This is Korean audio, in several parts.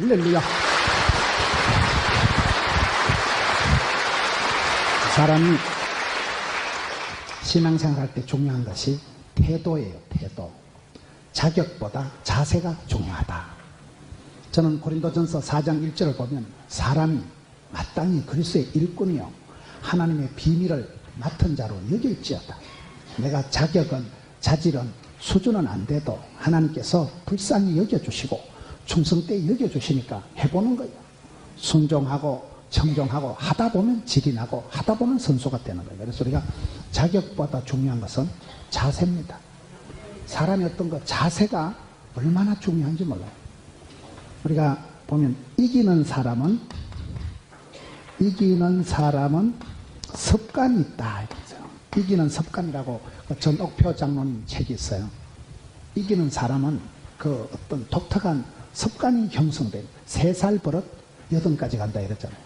할렐루야. 사람이 신앙생활할 때 중요한 것이 태도예요. 태도. 자격보다 자세가 중요하다. 저는 고린도전서 4장 1절을 보면 사람이 마땅히 그리스도의 일꾼이요 하나님의 비밀을 맡은 자로 여길지어다. 내가 자격은 자질은 수준은 안 돼도 하나님께서 불쌍히 여겨주시고 충성되이 여겨주시니까 해보는 거예요. 순종하고 청종하고 하다 보면 질이 나고 하다 보면 선수가 되는 거예요. 그래서 우리가 자격보다 중요한 것은 자세입니다. 사람의 어떤 그 자세가 얼마나 중요한지 몰라요. 우리가 보면 이기는 사람은 습관이 있다. 이기는 습관이라고 전옥표 장로님 책이 있어요. 이기는 사람은 그 어떤 독특한 습관이 형성된 3살 버릇 8까지 간다 이랬잖아요.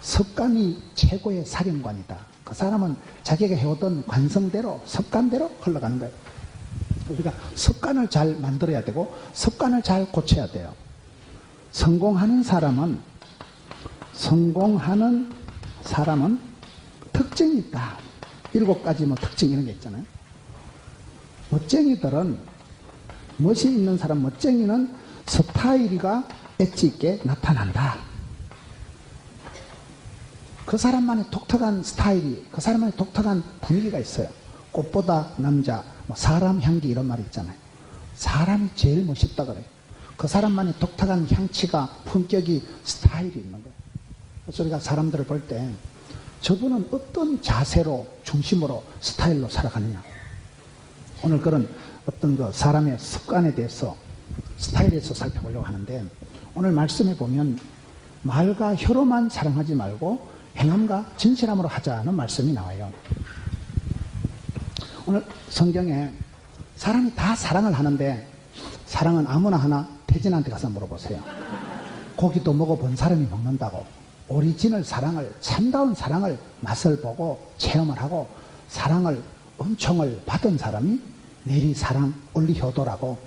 습관이 최고의 사령관이다. 그 사람은 자기가 해오던 관성대로 습관대로 흘러가는 거예요. 우리가 습관을 잘 만들어야 되고 습관을 잘 고쳐야 돼요. 성공하는 사람은 특징이 있다. 7가지 뭐 특징 이런 게 있잖아요. 멋쟁이들은 멋이 있는 사람, 멋쟁이는 스타일이가 엣지 있게 나타난다. 그 사람만의 독특한 스타일이, 그 사람만의 독특한 분위기가 있어요. 꽃보다 남자, 뭐 사람 향기 이런 말이 있잖아요. 사람이 제일 멋있다 그래요. 그 사람만의 독특한 향치가, 품격이, 스타일이 있는 거예요. 그래서 우리가 사람들을 볼 때 저분은 어떤 자세로, 중심으로, 스타일로 살아가느냐. 오늘 그런 어떤 그 사람의 습관에 대해서, 스타일에 대해서 살펴보려고 하는데, 오늘 말씀에 보면 말과 혀로만 사랑하지 말고 행함과 진실함으로 하자는 말씀이 나와요. 오늘 성경에 사람이 다 사랑을 하는데 사랑은 아무나 하나 태진한테 가서 물어보세요. 고기도 먹어본 사람이 먹는다고. 오리지널 사랑을, 참다운 사랑을 맛을 보고 체험을 하고 사랑을, 은총을 받은 사람이 내리사랑 올리효도라고.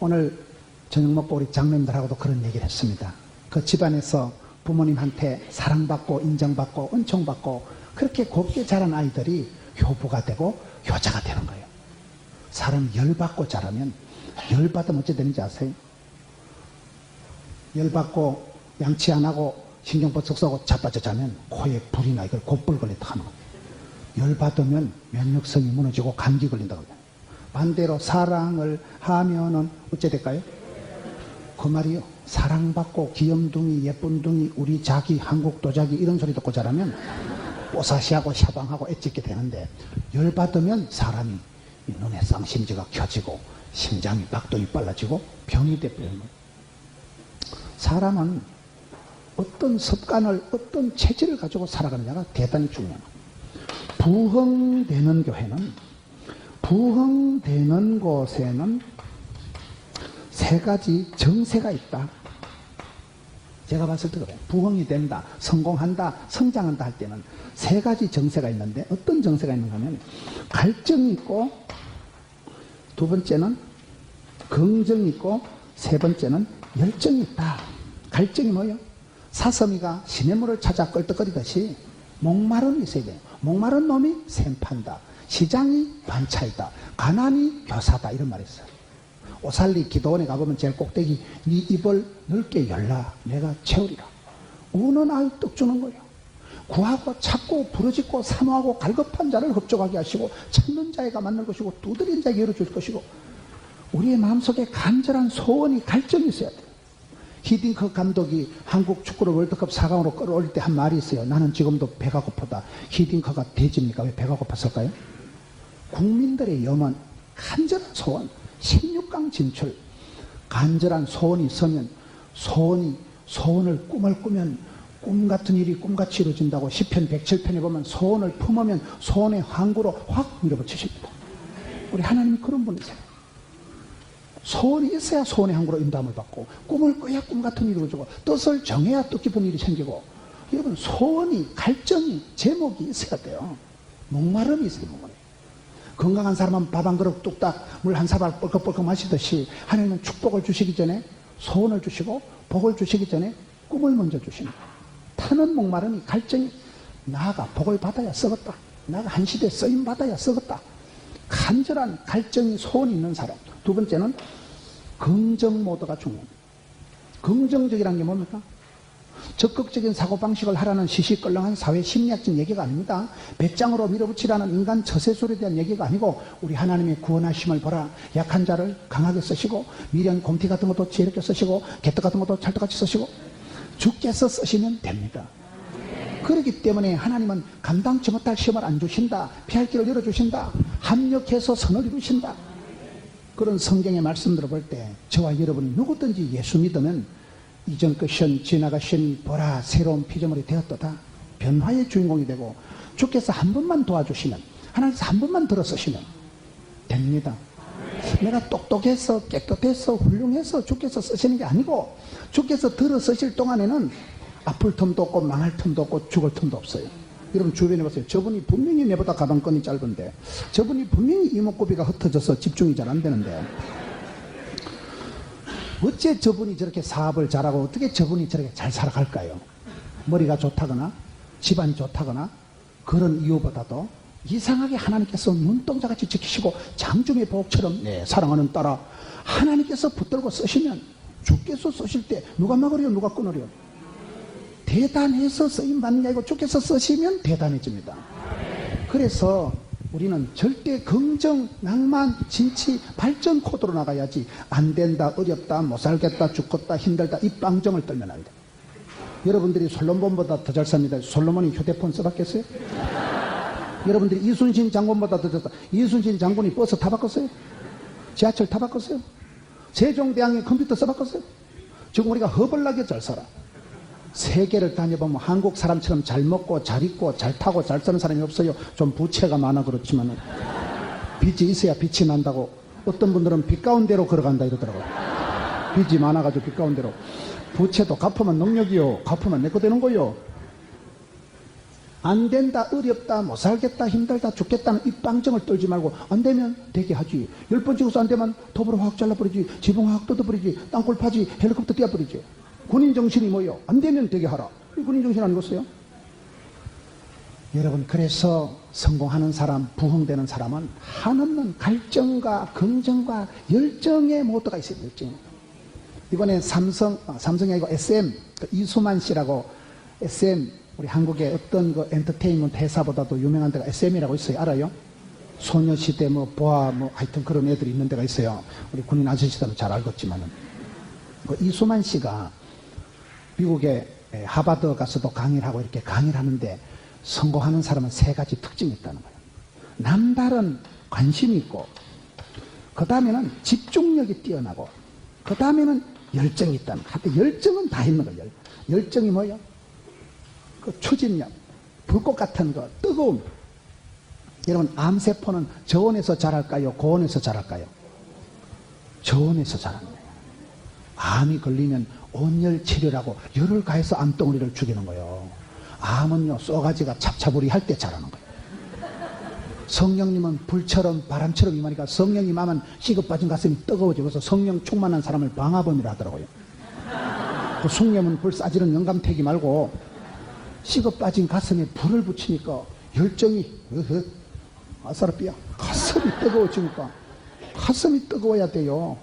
오늘 저녁 먹고 우리 장로님들하고도 그런 얘기를 했습니다. 그 집안에서 부모님한테 사랑받고 인정받고 은총받고 그렇게 곱게 자란 아이들이 효부가 되고 효자가 되는 거예요. 사람이 열받고 자라면, 열받으면 어찌 되는지 아세요? 열받고 양치 안 하고 신경버쩍 쏘고 자빠져 자면 코에 불이 나. 이걸 곧불 걸린다 하는 거예요. 열받으면 면역성이 무너지고 감기 걸린다고 그래요. 반대로 사랑을 하면은 어찌 될까요? 그 말이요. 사랑받고 귀염둥이, 예쁜둥이, 우리 자기, 한국 도자기 이런 소리 듣고 자라면 뽀사시하고 샤방하고 엣지 있게 되는데, 열받으면 사람이 눈에 쌍심지가 켜지고 심장이 박동이 빨라지고 병이 돼버리는 거예요. 사람은 어떤 습관을, 어떤 체질을 가지고 살아가느냐가 대단히 중요합니다. 부흥되는 교회는, 부흥되는 곳에는 3가지 정세가 있다. 제가 봤을 때 그래요. 부흥이 된다, 성공한다, 성장한다 할 때는 3가지 정세가 있는데, 어떤 정세가 있는가 하면 갈증이 있고, 2번째는 긍정이 있고, 3번째는 열정이 있다. 갈증이 뭐예요? 사슴이가 시냇물을 찾아 껄떡거리듯이 목마름이 있어야 돼요. 목마른 놈이 샘판다. 시장이 반차이다. 가난이 교사다. 이런 말이 있어요. 오살리 기도원에 가보면 제일 꼭대기, 네 입을 넓게 열라. 내가 채우리라. 우는 아이 떡 주는 거예요. 구하고 찾고 부르짖고 사모하고 갈급한 자를 흡족하게 하시고 찾는 자에게 만날 것이고 두드린 자에게 열어줄 것이고. 우리의 마음속에 간절한 소원이, 갈증이 있어야 돼요. 히딩크 감독이 한국 축구를 월드컵 4강으로 끌어올릴 때 한 말이 있어요. 나는 지금도 배가 고프다. 히딩크가 돼지입니까? 왜 배가 고팠을까요? 국민들의 염원, 간절한 소원, 16강 진출, 간절한 소원이 있으면 소원을 꿈을 꾸면 꿈 같은 일이 꿈같이 이루어진다고 시편 107편에 보면 소원을 품으면 소원의 항구로 확 밀어붙이십니다. 우리 하나님이 그런 분이세요. 소원이 있어야 소원의 항구로 인도함을 받고, 꿈을 꿔야 꿈 같은 일이 이루어지고, 뜻을 정해야 뜻깊은 일이 생기고. 여러분, 소원이, 갈증이, 제목이 있어야 돼요. 목마름이 있어요. 목마름. 건강한 사람은 밥 한 그릇 뚝딱 물 한 사발 뻘컥뻘컥 마시듯이 하나님은 축복을 주시기 전에 소원을 주시고 복을 주시기 전에 꿈을 먼저 주시는 거예요. 타는 목마름이 갈증이 나가 복을 받아야 썩었다. 나가 한 시대 쓰임 받아야 썩었다. 간절한 갈증이 소원이 있는 사람. 두 번째는 긍정 모드가 중요합니다. 긍정적이라는 게 뭡니까? 적극적인 사고방식을 하라는 시시껄렁한 사회 심리학적 얘기가 아닙니다. 배짱으로 밀어붙이라는 인간 처세술에 대한 얘기가 아니고 우리 하나님의 구원하심을 보라. 약한 자를 강하게 쓰시고 미련, 곰티 같은 것도 지혜롭게 쓰시고 개떡 같은 것도 찰떡같이 쓰시고 주께서 쓰시면 됩니다. 그렇기 때문에 하나님은 감당치 못할 시험을 안 주신다. 피할 길을 열어주신다. 합력해서 선을 이루신다. 그런 성경의 말씀들을 볼 때 저와 여러분이 누구든지 예수 믿으면 이전 것은 지나가신 보라 새로운 피조물이 되었도다. 변화의 주인공이 되고 주께서 한 번만 도와주시면 하나님께서 한 번만 들어서시면 됩니다. 내가 똑똑해서 깨끗해서 훌륭해서 주께서 쓰시는 게 아니고 주께서 들어서실 동안에는 아플 틈도 없고 망할 틈도 없고 죽을 틈도 없어요. 여러분 주변에 보세요. 저분이 분명히 내보다 가방끈이 짧은데 저분이 분명히 이목구비가 흩어져서 집중이 잘 안 되는데 어째 저분이 저렇게 사업을 잘하고 어떻게 저분이 저렇게 잘 살아갈까요? 머리가 좋다거나 집안이 좋다거나 그런 이유보다도 이상하게 하나님께서 눈동자같이 지키시고 장중의 보복처럼 네, 사랑하는 딸아 하나님께서 붙들고 쓰시면 주께서 쓰실 때 누가 막으려 누가 끊으려 대단해서 쓰임받는 게 아니고 주께서 쓰시면 대단해집니다. 그래서 우리는 절대 긍정, 낭만, 진치, 발전 코드로 나가야지 안 된다, 어렵다, 못 살겠다, 죽겠다, 힘들다 이 빵정을 떨면 안 돼. 여러분들이 솔로몬보다 더 잘 삽니다. 솔로몬이 휴대폰 써봤겠어요? 여러분들이 이순신 장군보다 더 잘 삽니다. 이순신 장군이 버스 타봤겠어요? 지하철 타봤겠어요? 세종대왕이 컴퓨터 써봤겠어요? 지금 우리가 허벌나게 잘 살아. 세계를 다녀보면 한국 사람처럼 잘 먹고 잘 입고 잘 타고 잘 사는 사람이 없어요. 좀 부채가 많아 그렇지만 빚이 있어야 빛이 난다고. 어떤 분들은 빚 가운데로 걸어간다 이러더라고요. 빚이 많아가지고 빚 가운데로. 부채도 갚으면 능력이요, 갚으면 내 거 되는 거요. 안 된다, 어렵다, 못 살겠다, 힘들다, 죽겠다는 이 빵정을 떨지 말고 안 되면 되게 하지. 10번 찍어서 안 되면 톱으로 확 잘라버리지, 지붕 확 뜯어버리지, 땅굴 파지, 헬리콥터 띄워버리지. 군인 정신이 뭐요? 안 되면 되게 하라. 이 군인 정신 아니겠어요? 여러분, 그래서 성공하는 사람, 부흥되는 사람은 한없는 갈증과 긍정과 열정의 모두가 있어요. 열정. 이번에 삼성이 아니고 SM 이수만 씨라고 SM 우리 한국의 어떤 그 엔터테인먼트 회사보다도 유명한 데가 SM이라고 있어요. 알아요? 소녀시대 보아 하여튼 그런 애들이 있는 데가 있어요. 우리 군인 아저씨들은 잘 알겠지만은 그 이수만 씨가 미국의 하버드 가서도 강의를 하고 이렇게 강의를 하는데 성공하는 사람은 세 가지 특징이 있다는 거예요. 남다른 관심이 있고, 그 다음에는 집중력이 뛰어나고, 그 다음에는 열정이 있다는 거예요. 하여튼 열정은 다 있는 거예요. 열정이 뭐예요? 그 추진력, 불꽃 같은 거, 뜨거움. 여러분, 암세포는 저온에서 자랄까요? 고온에서 자랄까요? 저온에서 자랍니다. 암이 걸리면 온열 치료라고 열을 가해서 암덩어리를 죽이는 거예요. 암은요, 쏘가지가 찹찹우리 할 때 자라는 거예요. 성령님은 불처럼 바람처럼 임하니까 성령님 하면 식어 빠진 가슴이 뜨거워지고 그래서 성령 충만한 사람을 방화범이라 하더라고요. 그 숭례문 불 싸지는 영감태기 말고 식어 빠진 가슴에 불을 붙이니까 열정이 아사르비야 가슴이 뜨거워지니까 가슴이 뜨거워야 돼요.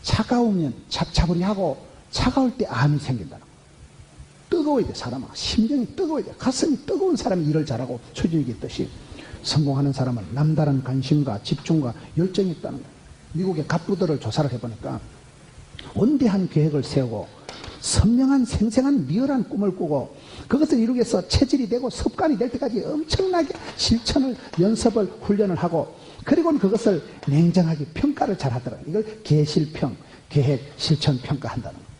차가우면 찹찹우리하고 차가울 때 암이 생긴다는 거예요. 뜨거워야 돼. 사람은 심정이 뜨거워야 돼. 가슴이 뜨거운 사람이 일을 잘하고 추진력이 있듯이 성공하는 사람은 남다른 관심과 집중과 열정이 있다는 거예요. 미국의 갑부들을 조사를 해보니까 원대한 계획을 세우고 선명한 생생한 리얼한 꿈을 꾸고 그것을 이루기 위해서 체질이 되고 습관이 될 때까지 엄청나게 실천을 연습을 훈련을 하고 그리고는 그것을 냉정하게 평가를 잘 하더라고요. 이걸 계실평, 계획, 실천 평가한다는 거예요.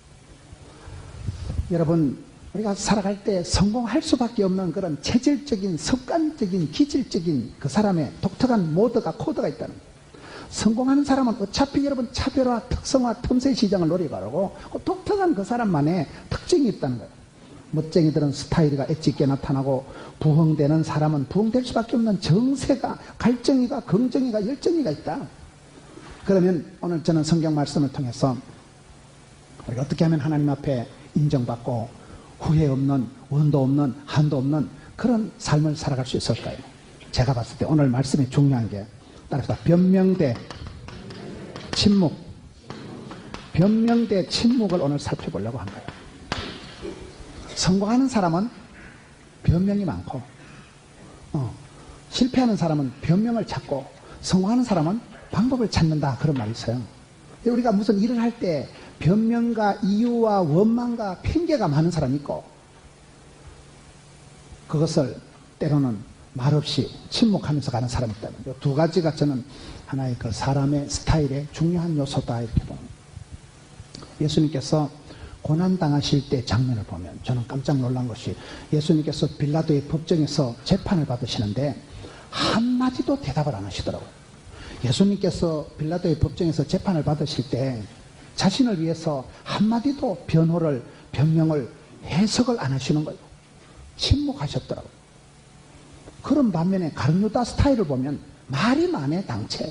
여러분, 우리가 살아갈 때 성공할 수밖에 없는 그런 체질적인, 습관적인, 기질적인 그 사람의 독특한 모드가, 코드가 있다는 거예요. 성공하는 사람은 어차피 여러분 차별화, 특성화, 틈새 시장을 노려가고 그 독특한 그 사람만의 특징이 있다는 거예요. 멋쟁이들은 스타일이가 엣지 있게 나타나고 부흥되는 사람은 부흥될 수밖에 없는 정세가, 갈증이가, 긍정이가, 열정이가 있다. 그러면 오늘 저는 성경 말씀을 통해서 우리가 어떻게 하면 하나님 앞에 인정받고 후회 없는, 원도 없는, 한도 없는 그런 삶을 살아갈 수 있을까요? 제가 봤을 때 오늘 말씀이 중요한 게 따라서 변명 대 침묵, 변명 대 침묵을 오늘 살펴보려고 한 거예요. 성공하는 사람은 변명이 많고 실패하는 사람은 변명을 찾고 성공하는 사람은 방법을 찾는다, 그런 말이 있어요. 우리가 무슨 일을 할 때 변명과 이유와 원망과 핑계가 많은 사람이 있고 그것을 때로는 말없이 침묵하면서 가는 사람이 있다는 이 두 가지가 저는 하나의 그 사람의 스타일의 중요한 요소다, 이렇게 봅니다. 예수님께서 고난당하실 때 장면을 보면 저는 깜짝 놀란 것이 예수님께서 빌라도의 법정에서 재판을 받으시는데 한마디도 대답을 안 하시더라고요. 예수님께서 빌라도의 법정에서 재판을 받으실 때 자신을 위해서 한마디도 변호를, 변명을, 해석을 안 하시는 거예요. 침묵하셨더라고요. 그런 반면에 가룟유다 스타일을 보면 말이 많아, 당체.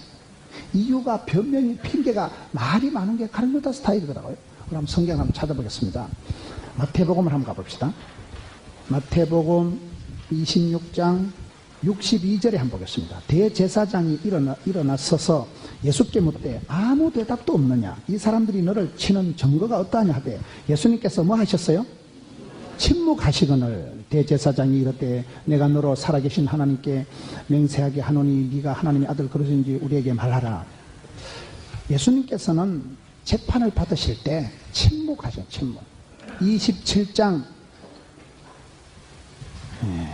이유가, 변명이, 핑계가 말이 많은 게 가룟유다 스타일이더라고요. 그럼 성경 한번 찾아보겠습니다. 마태복음을 한번 가봅시다. 마태복음 26장 62절에 한번 보겠습니다. 대제사장이 일어나 서서 예수께 묻되 아무 대답도 없느냐, 이 사람들이 너를 치는 증거가 어떠하냐 하되 예수님께서 뭐 하셨어요? 침묵하시거늘 대제사장이 이르되 내가 너로 살아계신 하나님께 맹세하게 하노니 네가 하나님의 아들 그러신지 우리에게 말하라. 예수님께서는 재판을 받으실 때 침묵하셔, 침묵. 27장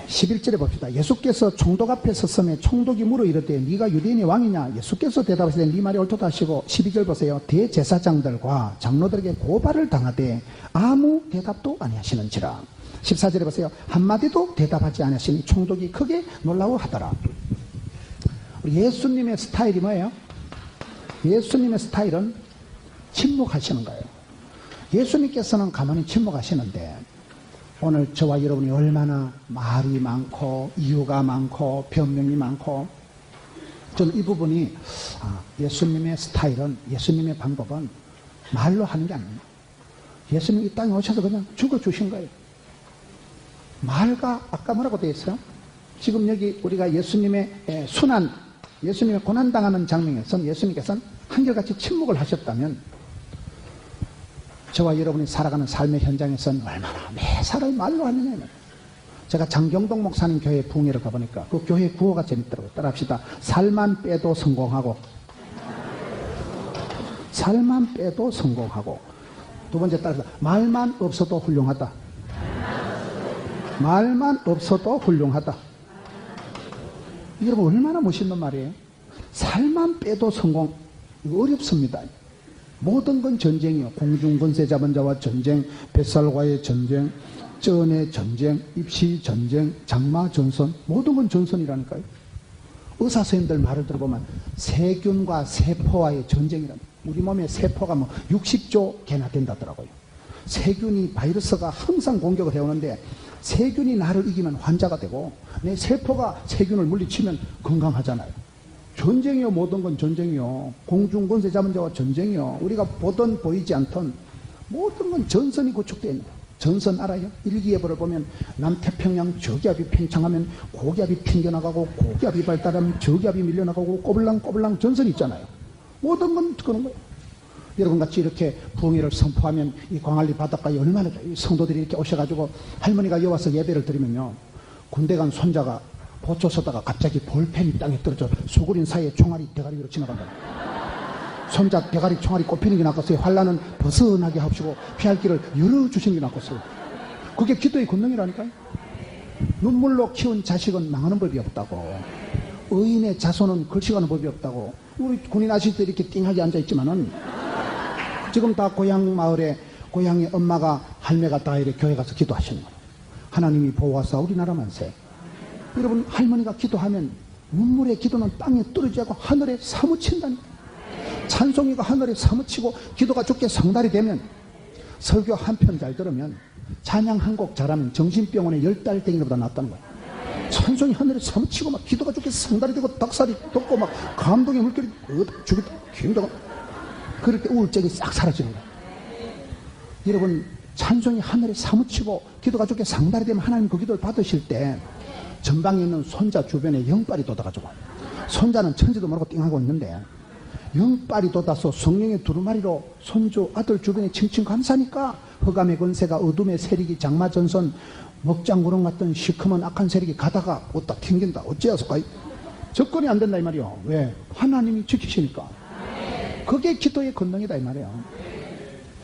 11절에 봅시다. 예수께서 총독 앞에 섰음에 총독이 물어 이르되 네가 유대인의 왕이냐? 예수께서 대답하시되 네 말이 옳도다 하시고 12절 보세요. 대제사장들과 장로들에게 고발을 당하되 아무 대답도 아니하시는지라. 14절에 보세요. 한마디도 대답하지 않으시니 총독이 크게 놀라워하더라. 예수님의 스타일이 뭐예요? 예수님의 스타일은 침묵하시는 거예요. 예수님께서는 가만히 침묵하시는데 오늘 저와 여러분이 얼마나 말이 많고 이유가 많고 변명이 많고, 저는 이 부분이 예수님의 스타일은, 예수님의 방법은 말로 하는 게 아니에요. 예수님이 이 땅에 오셔서 그냥 죽어주신 거예요. 말과, 아까 뭐라고 되어 있어요? 지금 여기 우리가 예수님의 순환, 예수님의 고난당하는 장면에서는 예수님께서는 한결같이 침묵을 하셨다면 저와 여러분이 살아가는 삶의 현장에서는 얼마나 매사를 말로 하느냐. 제가 장경동 목사님 교회 부흥회를 가보니까 그 교회 구호가 재밌더라고요. 따라합시다. 살만 빼도 성공하고, 살만 빼도 성공하고. 두 번째 따라서 말만 없어도 훌륭하다. 말만 없어도 훌륭하다. 여러분 얼마나 멋있는 말이에요. 살만 빼도 성공. 이거 어렵습니다. 모든 건 전쟁이요. 공중 권세 잡은 자와 전쟁, 뱃살과의 전쟁, 쩐의 전쟁, 입시 전쟁, 장마 전선, 모든 건 전선이라니까요. 의사 선생님들 말을 들어보면 세균과 세포와의 전쟁이랍니다. 우리 몸에 세포가 뭐 60조 개나 된다더라고요. 세균이, 바이러스가 항상 공격을 해오는데 세균이 나를 이기면 환자가 되고 내 세포가 세균을 물리치면 건강하잖아요. 전쟁이요. 모든 건 전쟁이요. 공중 권세 잡은 자와 전쟁이요. 우리가 보던 보이지 않던 모든 건 전선이 구축되어 있는 거예요. 전선 알아요? 일기예보를 보면 남태평양 저기압이 팽창하면 고기압이 튕겨나가고, 고기압이 발달하면 저기압이 밀려나가고, 꼬불랑꼬불랑 전선이 있잖아요. 모든 건 그런 거예요. 여러분같이 이렇게 부흥회를 선포하면 이 광안리 바닷가에 얼마나 성도들이 이렇게 오셔가지고 할머니가 여와서 예배를 드리면요, 군대 간 손자가 보초 서다가 갑자기 볼펜이 땅에 떨어져 소굴인 사이에 총알이 대가리 위로 지나간다. 손자 대가리 총알이 꼽히는 게 낫겠어요? 환란은 벗어나게 하시고 피할 길을 열어주시는 게 낫겠어요? 그게 기도의 권능이라니까요. 눈물로 키운 자식은 망하는 법이 없다고, 의인의 자손은 걸식하는 법이 없다고. 우리 군인 아저씨들이 이렇게 띵하게 앉아있지만은 지금 다 고향 마을에 고향의 엄마가, 할매가 다 이렇게 교회 가서 기도하시는 거예요. 하나님이 보호하사 우리나라 만세. 여러분 할머니가 기도하면 눈물의 기도는 땅에 떨어지지 않고 하늘에 사무친다니까. 찬송이가 하늘에 사무치고 기도가 좋게 성달이 되면, 설교 한 편 잘 들으면, 찬양 한 곡 잘하면 정신병원에 10달 땡이보다 낫다는 거야. 찬송이 하늘에 사무치고 막 기도가 좋게 성달이 되고 닭살이 돋고 막 감동의 물결이 죽겠다. 굉장히 그럴 때 우울증이 싹 사라지는 거야. 여러분 찬송이 하늘에 사무치고 기도가 좋게 상달이 되면 하나님 그 기도를 받으실 때 전방에 있는 손자 주변에 영빨이 돋아가지고 손자는 천지도 모르고 띵하고 있는데 영빨이 돋아서 성령의 두루마리로 손주 아들 주변에 칭칭 감사니까 흑암의 권세가 어둠의 세력이 장마전선 먹장구렁 같은 시커먼 악한 세력이 가다가 어디다 튕긴다. 어찌해서까 접근이 안 된다 이 말이요. 왜? 하나님이 지키시니까. 그게 기도의 권능이다 이 말이에요.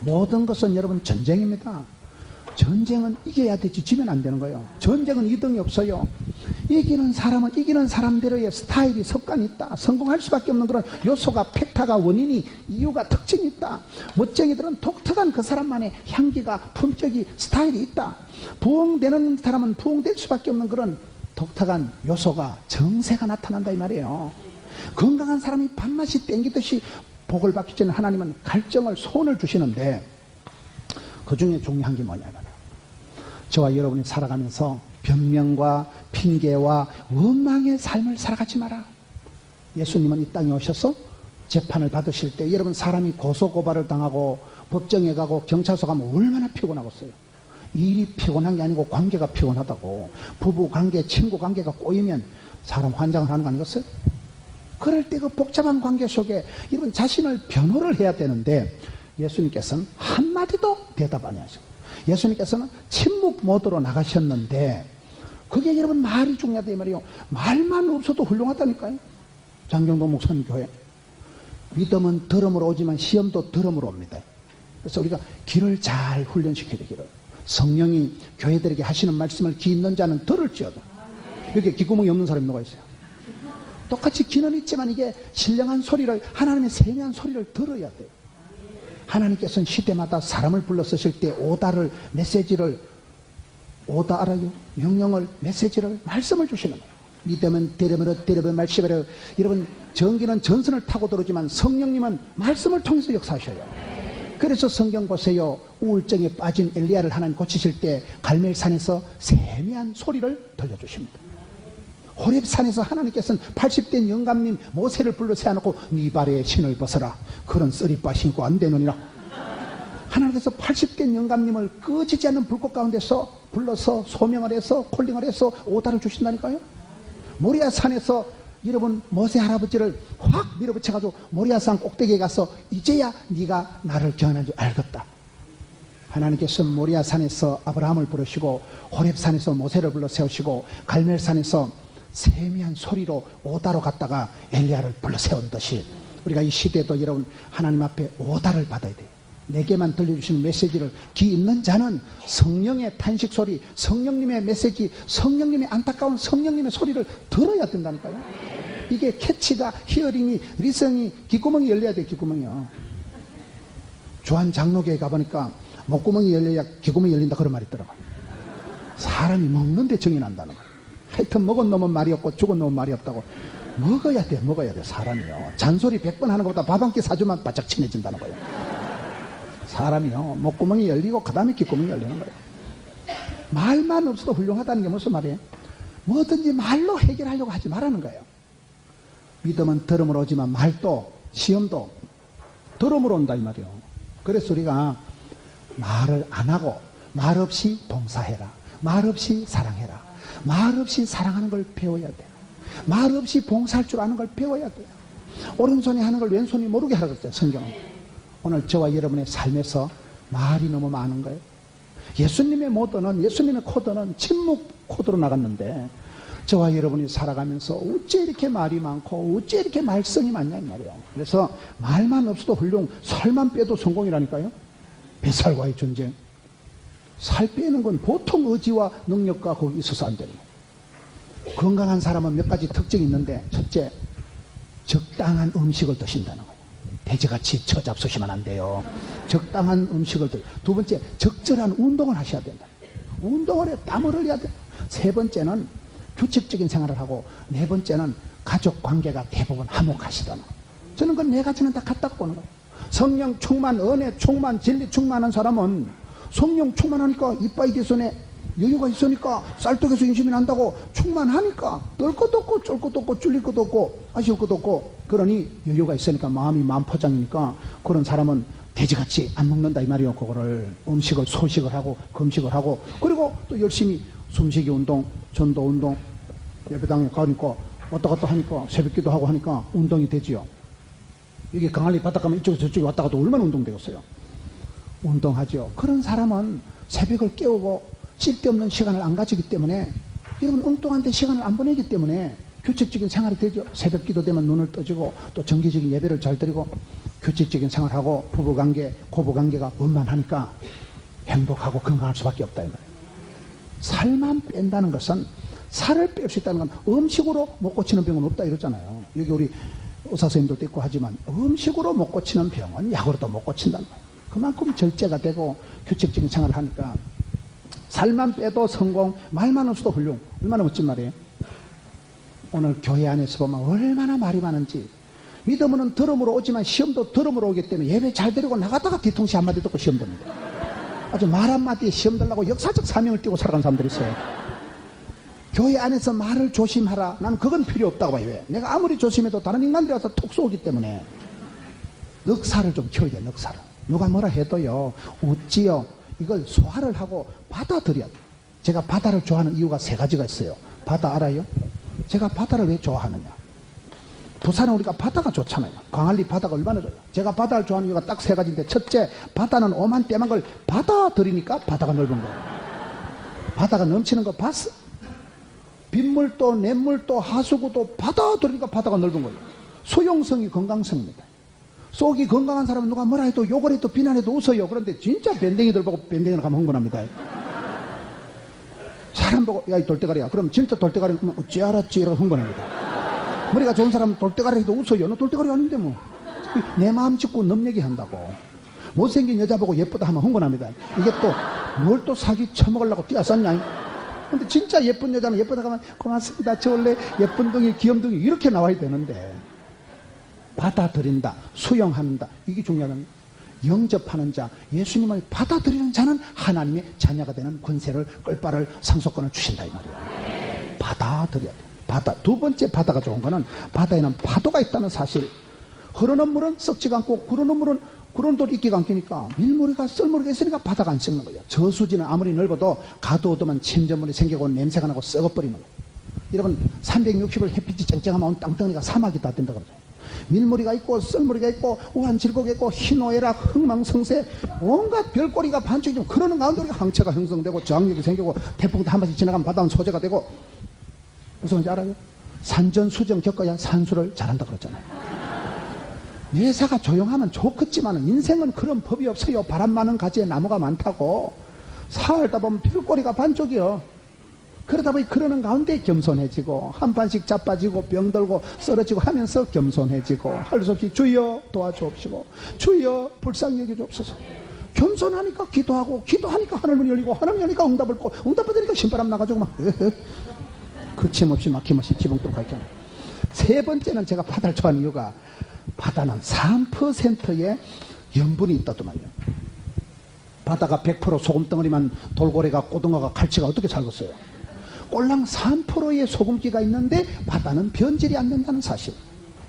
모든 것은 여러분 전쟁입니다. 전쟁은 이겨야 되지 지면 안 되는 거예요. 전쟁은 이등이 없어요. 이기는 사람은 이기는 사람대로의 스타일이 습관이 있다. 성공할 수밖에 없는 그런 요소가 팩타가 원인이 이유가 특징이 있다. 멋쟁이들은 독특한 그 사람만의 향기가 품격이 스타일이 있다. 부흥되는 사람은 부흥될 수밖에 없는 그런 독특한 요소가 정세가 나타난다 이 말이에요. 건강한 사람이 밥맛이 땡기듯이 복을 받기 전에 하나님은 갈증을 소원을 주시는데 그 중에 중요한 게 뭐냐면 저와 여러분이 살아가면서 변명과 핑계와 원망의 삶을 살아가지 마라. 예수님은 이 땅에 오셔서 재판을 받으실 때 여러분 사람이 고소고발을 당하고 법정에 가고 경찰서 가면 얼마나 피곤하겠어요. 일이 피곤한 게 아니고 관계가 피곤하다고. 부부관계, 친구관계가 꼬이면 사람 환장을 하는 거 아니겠어요? 그럴 때 그 복잡한 관계 속에 여러분 자신을 변호를 해야 되는데 예수님께서는 한마디도 대답 안 하시고 예수님께서는 침묵 모드로 나가셨는데 그게 여러분 말이 중요하다 이 말이에요. 말만 없어도 훌륭하다니까요. 장경도 목사님 교회 믿음은 들음으로 오지만 시험도 들음으로 옵니다. 그래서 우리가 귀를 잘 훈련시켜야 돼. 귀를 성령이 교회들에게 하시는 말씀을 귀 있는 자는 들을지어다. 여기 귓구멍이 없는 사람이 누가 있어요? 똑같이 귀는 있지만 이게 신령한 소리를 하나님의 세미한 소리를 들어야 돼요. 하나님께서는 시대마다 사람을 불러 쓰실 때 오다를 메시지를 오다 알아요? 명령을 메시지를 말씀을 주시는 거예요. 믿으면 데려면 데려면 말씀을 여러분 전기는 전선을 타고 들어오지만 성령님은 말씀을 통해서 역사하셔요. 그래서 성경 보세요. 우울증에 빠진 엘리야를 하나님 고치실 때 갈멜산에서 세미한 소리를 들려주십니다. 호렙산에서 하나님께서는 80된 영감님 모세를 불러 세워놓고 네 발에 신을 벗어라. 그런 쓰리빠 신고 안 되느니라. 하나님께서 80된 영감님을 꺼지지 않는 불꽃 가운데서 불러서 소명을 해서 콜링을 해서 오다를 주신다니까요. 모리아산에서 여러분 모세 할아버지를 확 밀어붙여가지고 모리아산 꼭대기에 가서 이제야 네가 나를 경험한 줄 알겠다. 하나님께서 모리아산에서 아브라함을 부르시고 호렙산에서 모세를 불러 세우시고 갈멜산에서 세미한 소리로 오다로 갔다가 엘리야를 불러 세운 듯이 우리가 이 시대도 여러분 하나님 앞에 오다를 받아야 돼요. 내게만 들려주시는 메시지를 귀 있는 자는 성령의 탄식 소리, 성령님의 메시지, 성령님의 안타까운 성령님의 소리를 들어야 된다니까요. 이게 캐치가 히어링이 리성이 귓구멍이 열려야 돼요. 귓구멍이요. 주한 장로교에 가보니까 목구멍이 열려야 귓구멍이 열린다 그런 말이 있더라고요. 사람이 먹는데 정이 난다는 거예요. 하여튼 먹은 놈은 말이 없고 죽은 놈은 말이 없다고. 먹어야 돼 사람이요. 잔소리 100번 하는 것보다 밥 한 끼 사주면 바짝 친해진다는 거예요. 사람이요 목구멍이 열리고 그 다음에 귓구멍이 열리는 거예요. 말만 없어도 훌륭하다는 게 무슨 말이에요? 뭐든지 말로 해결하려고 하지 말라는 거예요. 믿음은 들음으로 오지만 말도 시험도 들음으로 온다 이 말이에요. 그래서 우리가 말을 안 하고 말 없이 봉사해라. 말 없이 사랑해라. 말 없이 사랑하는 걸 배워야 돼요. 말 없이 봉사할 줄 아는 걸 배워야 돼요. 오른손이 하는 걸 왼손이 모르게 하라고 했어요. 성경은. 오늘 저와 여러분의 삶에서 말이 너무 많은 거예요. 예수님의 모드는 예수님의 코드는 침묵 코드로 나갔는데 저와 여러분이 살아가면서 어째 이렇게 말이 많고 어째 이렇게 말썽이 많냐 이 말이에요. 그래서 말만 없어도 훌륭 살만 빼도 성공이라니까요. 뱃살과의 전쟁. 살 빼는 건 보통 의지와 능력과 거기 있어서 안 되는 거예요. 건강한 사람은 몇 가지 특징이 있는데 첫째, 적당한 음식을 드신다는 거예요. 돼지같이 처잡수시면 안 돼요. 적당한 음식을 드세요. 두 번째, 적절한 운동을 하셔야 된다. 운동을 해 땀을 흘려야 돼요. 세 번째는 규칙적인 생활을 하고 네 번째는 가족 관계가 대부분 화목하시다는 거예요. 저는 그 네 가지는 다 갖다 보는 거예요. 성령 충만, 은혜 충만, 진리 충만한 사람은 성령 충만하니까 이빠이 개선에 여유가 있으니까 쌀떡에서 인심이 난다고 충만하니까 떨 것도 없고 쫄 것도 없고 줄릴 것도 없고 아쉬울 것도 없고 그러니 여유가 있으니까 마음이 마음포장이니까 그런 사람은 돼지같이 안 먹는다 이 말이요. 그거를 음식을 소식을 하고 금식을 하고 그리고 또 열심히 숨쉬기 운동, 전도 운동, 예배당에 가니까 왔다 갔다 하니까 새벽기도 하고 하니까 운동이 되지요. 이게 강할리 바닷가 가면 이쪽에서 저쪽에 왔다 갔다 얼마나 운동되겠어요. 운동하죠. 그런 사람은 새벽을 깨우고 쓸데없는 시간을 안 가지기 때문에 여러분 엉뚱한 데 시간을 안 보내기 때문에 규칙적인 생활이 되죠. 새벽기도 되면 눈을 떠지고 또 정기적인 예배를 잘 드리고 규칙적인 생활하고 부부관계, 고부관계가 원만하니까 행복하고 건강할 수밖에 없다 이 말이에요. 살만 뺀다는 것은 살을 뺄 수 있다는 건 음식으로 못 고치는 병은 없다 이러잖아요. 여기 우리 의사 선생님들도 있고 하지만 음식으로 못 고치는 병은 약으로도 못 고친다는 거예요. 그만큼 절제가 되고 규칙적인 생활을 하니까 살만 빼도 성공, 말만 없어도 훌륭. 얼마나 멋진 말이에요. 오늘 교회 안에서 보면 얼마나 말이 많은지. 믿음은 들음으로 오지만 시험도 들음으로 오기 때문에 예배 잘 드리고 나갔다가 뒤통수 한마디 듣고 시험 듭니다. 아주 말 한마디에 시험 들라고 역사적 사명을 띠고 살아가는 사람들이 있어요. 교회 안에서 말을 조심하라. 난 그건 필요 없다고 봐요. 왜? 내가 아무리 조심해도 다른 인간들이 와서 톡 쏘기 때문에 넉살을 좀 키워야 돼. 넉살을. 누가 뭐라 해도요. 어찌요. 이걸 소화를 하고 받아들여야 돼. 제가 바다를 좋아하는 이유가 3가지가 있어요. 바다 알아요? 제가 바다를 왜 좋아하느냐. 부산은 우리가 바다가 좋잖아요. 광안리 바다가 얼마나 좋아요. 제가 바다를 좋아하는 이유가 딱 3가지인데 첫째, 바다는 오만 떼만 걸 받아들이니까 바다가 넓은 거예요. 바다가 넘치는 거 봤어? 빗물도 냇물도 하수구도 받아들이니까 바다가 넓은 거예요. 수용성이 건강성입니다. 속이 건강한 사람은 누가 뭐라 해도 욕을 해도 비난해도 웃어요. 그런데 진짜 밴댕이들 보고 밴댕이를 가면 흥분합니다. 사람 보고 야 이 돌대가리야. 그럼 진짜 돌대가리 그러면 어찌 알았지 이러고 흥분합니다. 머리가 좋은 사람은 돌대가리 해도 웃어요. 너 돌대가리 아닌데 뭐. 내 마음 짚고 넘 얘기한다고. 못생긴 여자 보고 예쁘다 하면 흥분합니다. 이게 또 뭘 또 사기 쳐먹으려고 뛰어쌌냐. 근데 진짜 예쁜 여자는 예쁘다 하면 고맙습니다. 저 원래 예쁜 둥이 귀염둥이 이렇게 나와야 되는데 받아들인다, 수용한다. 이게 중요하다. 영접하는 자, 예수님을 받아들이는 자는 하나님의 자녀가 되는 권세를, 끌바를, 상속권을 주신다 이 말이에요. 받아들여야 돼. 두 번째 바다가 좋은 거는 바다에는 파도가 있다는 사실. 흐르는 물은 썩지가 않고 구르는 물은 구르는 돌이 있기가 않으니까 밀물이가 썰물이가 있으니까 바다가 안 썩는 거예요. 저수지는 아무리 넓어도 가두어두면 침전물이 생기고 냄새가 나고 썩어버리는 거예요. 여러분 360일 햇빛이 쨍쨍하면 온 땅덩어리가 사막이 다 된다 그러죠. 밀물이가 있고 썰물이가 있고 우한질곡이 있고 희노애락 흥망성쇠 온갖 별꼬리가 반쪽이 좀 그러는 가운데 우리가 항체가 형성되고 저항력이 생기고 태풍도 한 번씩 지나가면 바다는 소재가 되고 무슨 말인지 알아요? 산전수정 겪어야 산수를 잘한다 그러잖아요. 예사가 조용하면 좋겠지만 인생은 그런 법이 없어요. 바람 많은 가지에 나무가 많다고. 살다 보면 별꼬리가 반쪽이요. 그러다 보니 그러는 가운데 겸손해지고 한 판씩 자빠지고 병들고 쓰러지고 하면서 겸손해지고 할 수 없이 주여 도와주옵시고 주여 불쌍히 여겨주옵소서. 겸손하니까 기도하고 기도하니까 하늘문이 열리고 하늘문이 열리니까 응답을 받고 응답 받으니까 신바람 나가지고 막 거침없이 막힘없이 지붕도 가 있잖아요. 3번째는 제가 바다를 좋아하는 이유가 바다는 3%의 염분이 있다더만요. 바다가 100% 소금덩어리만 돌고래가 고등어가 갈치가 어떻게 살겠어요? 꼴랑 3%의 소금기가 있는데 바다는 변질이 안 된다는 사실.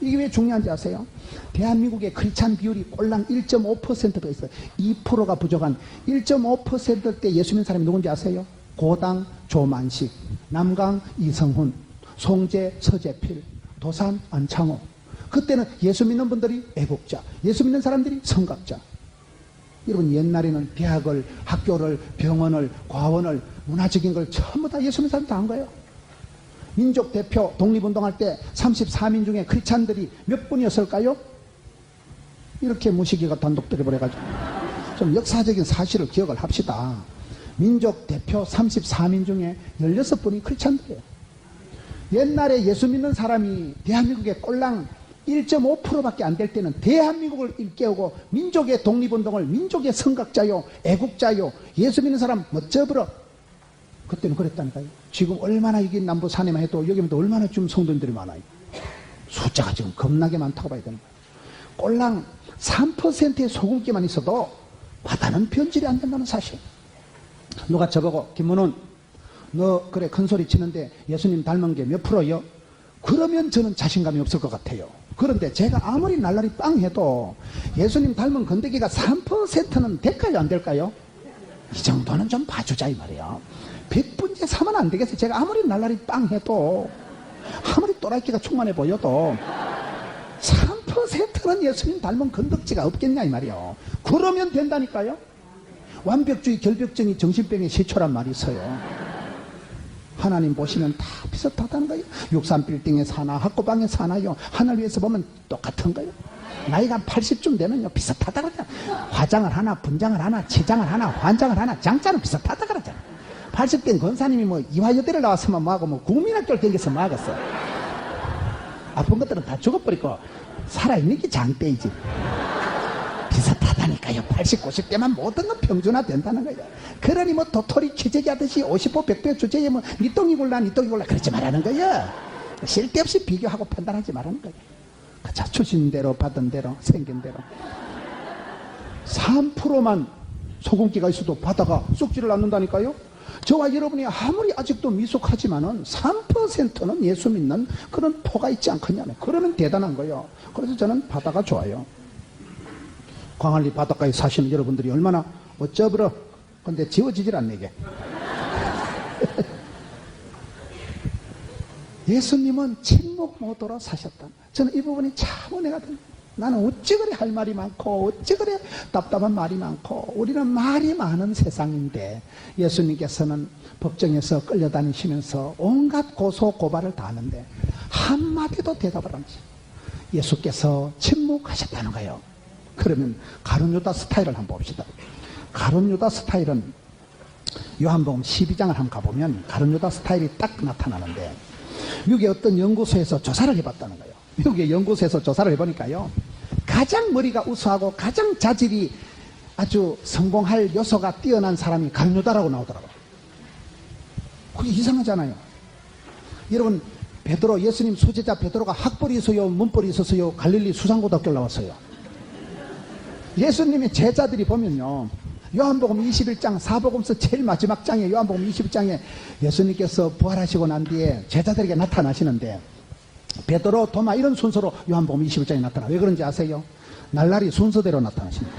이게 왜 중요한지 아세요? 대한민국의 크리스찬 비율이 꼴랑 1.5%가 있어요. 2%가 부족한 1.5%대 예수 믿는 사람이 누군지 아세요? 고당 조만식, 남강 이성훈, 송재 서재필, 도산 안창호. 그때는 예수 믿는 분들이 애국자, 예수 믿는 사람들이 성각자. 여러분 옛날에는 대학을, 학교를, 병원을, 과원을, 문화적인 걸 전부 다 예수 믿는 사람이 다 한 거예요. 민족 대표 독립운동할 때 34민 중에 크리스찬들이 몇 분이었을까요? 이렇게 무시기가 단독들이 버려가지고 좀 역사적인 사실을 기억을 합시다. 민족 대표 34민 중에 16분이 크리스찬들이에요. 옛날에 예수 믿는 사람이 대한민국에 꼴랑 1.5%밖에 안 될 때는 대한민국을 일깨우고 민족의 독립운동을 민족의 성각자요 애국자요 예수 믿는 사람 멋져버려. 그때는 그랬다니까요. 지금 얼마나 이게 남부 산에만 해도 여기면 또 얼마나 좀 성도님들이 많아요. 숫자가 지금 겁나게 많다고 봐야 되는 거예요. 꼴랑 3%의 소금기만 있어도 바다는 변질이 안 된다는 사실. 누가 저보고 김문훈 너 그래 큰소리 치는데 예수님 닮은 게 몇 프로요? 그러면 저는 자신감이 없을 것 같아요. 그런데 제가 아무리 날라리 빵 해도 예수님 닮은 건더기가 3%는 될까요, 안 될까요? 이 정도는 좀 봐주자 이 말이에요. 100분째 3은 안 되겠어요. 제가 아무리 날라리 빵 해도, 아무리 또라이끼가 충만해 보여도 3%는 예수님 닮은 건덕지가 없겠냐 이 말이에요. 그러면 된다니까요. 완벽주의 결벽증이 정신병의 시초란 말이 있어요. 하나님 보시면 다 비슷하다는 거예요. 63빌딩에 사나 학고방에 사나요. 하늘 위에서 보면 똑같은 거예요. 나이가 80쯤 되면요 비슷하다 그러잖아. 화장을 하나, 분장을 하나, 치장을 하나, 환장을 하나, 장자는 비슷하다 그러잖아. 80대 권사님이 뭐 이화여대를 나왔으면 뭐하고 뭐 국민학교를 다니겠어 뭐하겠어. 아픈 것들은 다 죽어버리고 살아있는 게 장대이지. 비슷하다니까요. 80, 90대만 모든 건 평준화 된다는 거예요. 그러니 뭐 도토리 취재기 하듯이 50호 100배 주제에 뭐 니 똥이 골라 니 똥이 골라 그러지 말라는 거예요. 쓸데없이 비교하고 판단하지 말라는 거예요. 자, 주신 대로 받은 대로 생긴 대로 3%만 소금기가 있어도 바다가 썩지를 않는다니까요. 저와 여러분이 아무리 아직도 미숙하지만은 3%는 예수 믿는 그런 토가 있지 않겠냐. 그러면 대단한 거예요. 그래서 저는 바다가 좋아요. 광안리 바닷가에 사시는 여러분들이 얼마나 어쩌버려. 근데 지워지질 않네 이게. 예수님은 침묵 모드로 사셨다. 저는 이 부분이 참 은혜가 됩니다. 나는 어찌 그래 할 말이 많고 어찌 그래 답답한 말이 많고 우리는 말이 많은 세상인데 예수님께서는 법정에서 끌려다니시면서 온갖 고소 고발을 다 하는데 한마디도 대답을 안 하시죠. 예수께서 침묵하셨다는 거예요. 그러면 가룟유다 스타일을 한번 봅시다. 가룟유다 스타일은 요한복음 12장을 한번 가보면 가룟유다 스타일이 딱 나타나는데 미국의 어떤 연구소에서 조사를 해봤다는 거예요. 미국의 연구소에서 조사를 해보니까요 가장 머리가 우수하고 가장 자질이 아주 성공할 요소가 뛰어난 사람이 가룟유다라고 나오더라고요. 그게 이상하잖아요. 여러분 베드로, 예수님 수제자 베드로가 학벌이 있어요 문벌이 있었어요? 갈릴리 수상고등학교를 나왔어요. 예수님의 제자들이 보면요 요한복음 21장 사복음서 제일 마지막 장에 요한복음 21장에 예수님께서 부활하시고 난 뒤에 제자들에게 나타나시는데 베드로, 도마 이런 순서로 요한복음 21장에 나타나. 왜 그런지 아세요? 날라리 순서대로 나타나십니다.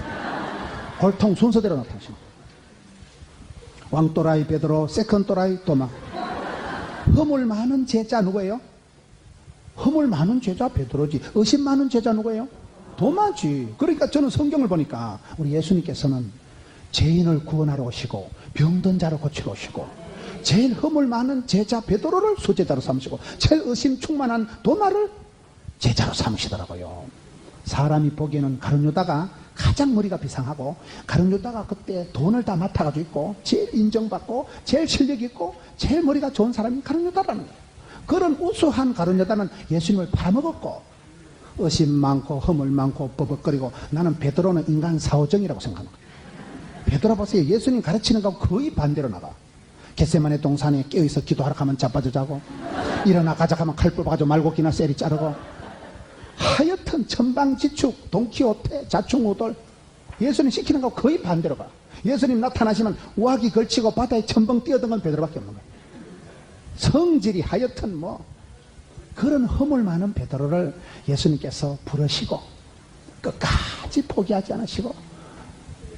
골통 순서대로 나타나십니다. 왕또라이 베드로, 세컨또라이 도마. 허물 많은 제자 누구예요? 허물 많은 제자 베드로지. 의심 많은 제자 누구예요? 도마지. 그러니까 저는 성경을 보니까 우리 예수님께서는 죄인을 구원하러 오시고 병든 자를 고치러 오시고 제일 허물 많은 제자 베드로를 수제자로 삼으시고 제일 의심 충만한 도마를 제자로 삼으시더라고요. 사람이 보기에는 가룟유다가 가장 머리가 비상하고 가룟유다가 그때 돈을 다 맡아가지고 있고 제일 인정받고 제일 실력 있고 제일 머리가 좋은 사람이 가룟유다라는 거예요. 그런 우수한 가룟유다는 예수님을 팔아먹었고 의심 많고 허물 많고 버벅거리고 나는 베드로는 인간 사오정이라고 생각하는 거예요. 베드로 보세요. 예수님 가르치는 거하고 거의 반대로 나가. 겟세마네 동산에 깨어있어 기도하러 가면 자빠져 자고 일어나 가자 하면 칼 뽑아가지고 말고기나 쎄리 자르고 하여튼 천방지축 동키호테 자충우돌 예수님 시키는 거 거의 반대로 가. 예수님 나타나시면 우악이 걸치고 바다에 첨벙 뛰어든 건 베드로밖에 없는 거예요. 성질이 하여튼 뭐 그런 허물 많은 베드로를 예수님께서 부르시고 끝까지 포기하지 않으시고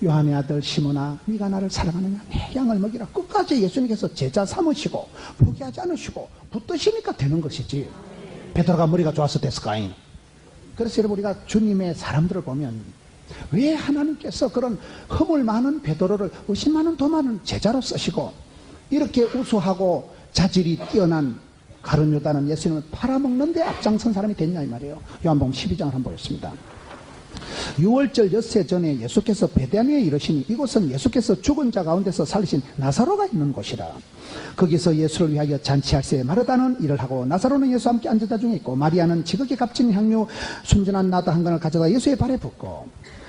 요한의 아들 시몬아 네가 나를 사랑하느냐 내 양을 먹이라. 끝까지 예수님께서 제자 삼으시고 포기하지 않으시고 붙드시니까 되는 것이지 베드로가 머리가 좋아서 됐을까잉. 그래서 여러분 우리가 주님의 사람들을 보면 왜 하나님께서 그런 허물 많은 베드로를 의심 많은 도마는 제자로 쓰시고 이렇게 우수하고 자질이 뛰어난 가룟유다는 예수님을 팔아먹는 데 앞장선 사람이 됐냐 이 말이에요. 요한복음 12장을 한번 보겠습니다. 6월절 엿새 전에 예수께서 베다니에 이르시니 이곳은 예수께서 죽은 자 가운데서 살리신 나사로가 있는 곳이라. 거기서 예수를 위하여 잔치할 새 마르다는 일을 하고 나사로는 예수와 함께 앉은 자 중에 있고 마리아는 지극히 값진 향유 순전한 나드 한 건을 가져다 예수의 발에 붓고.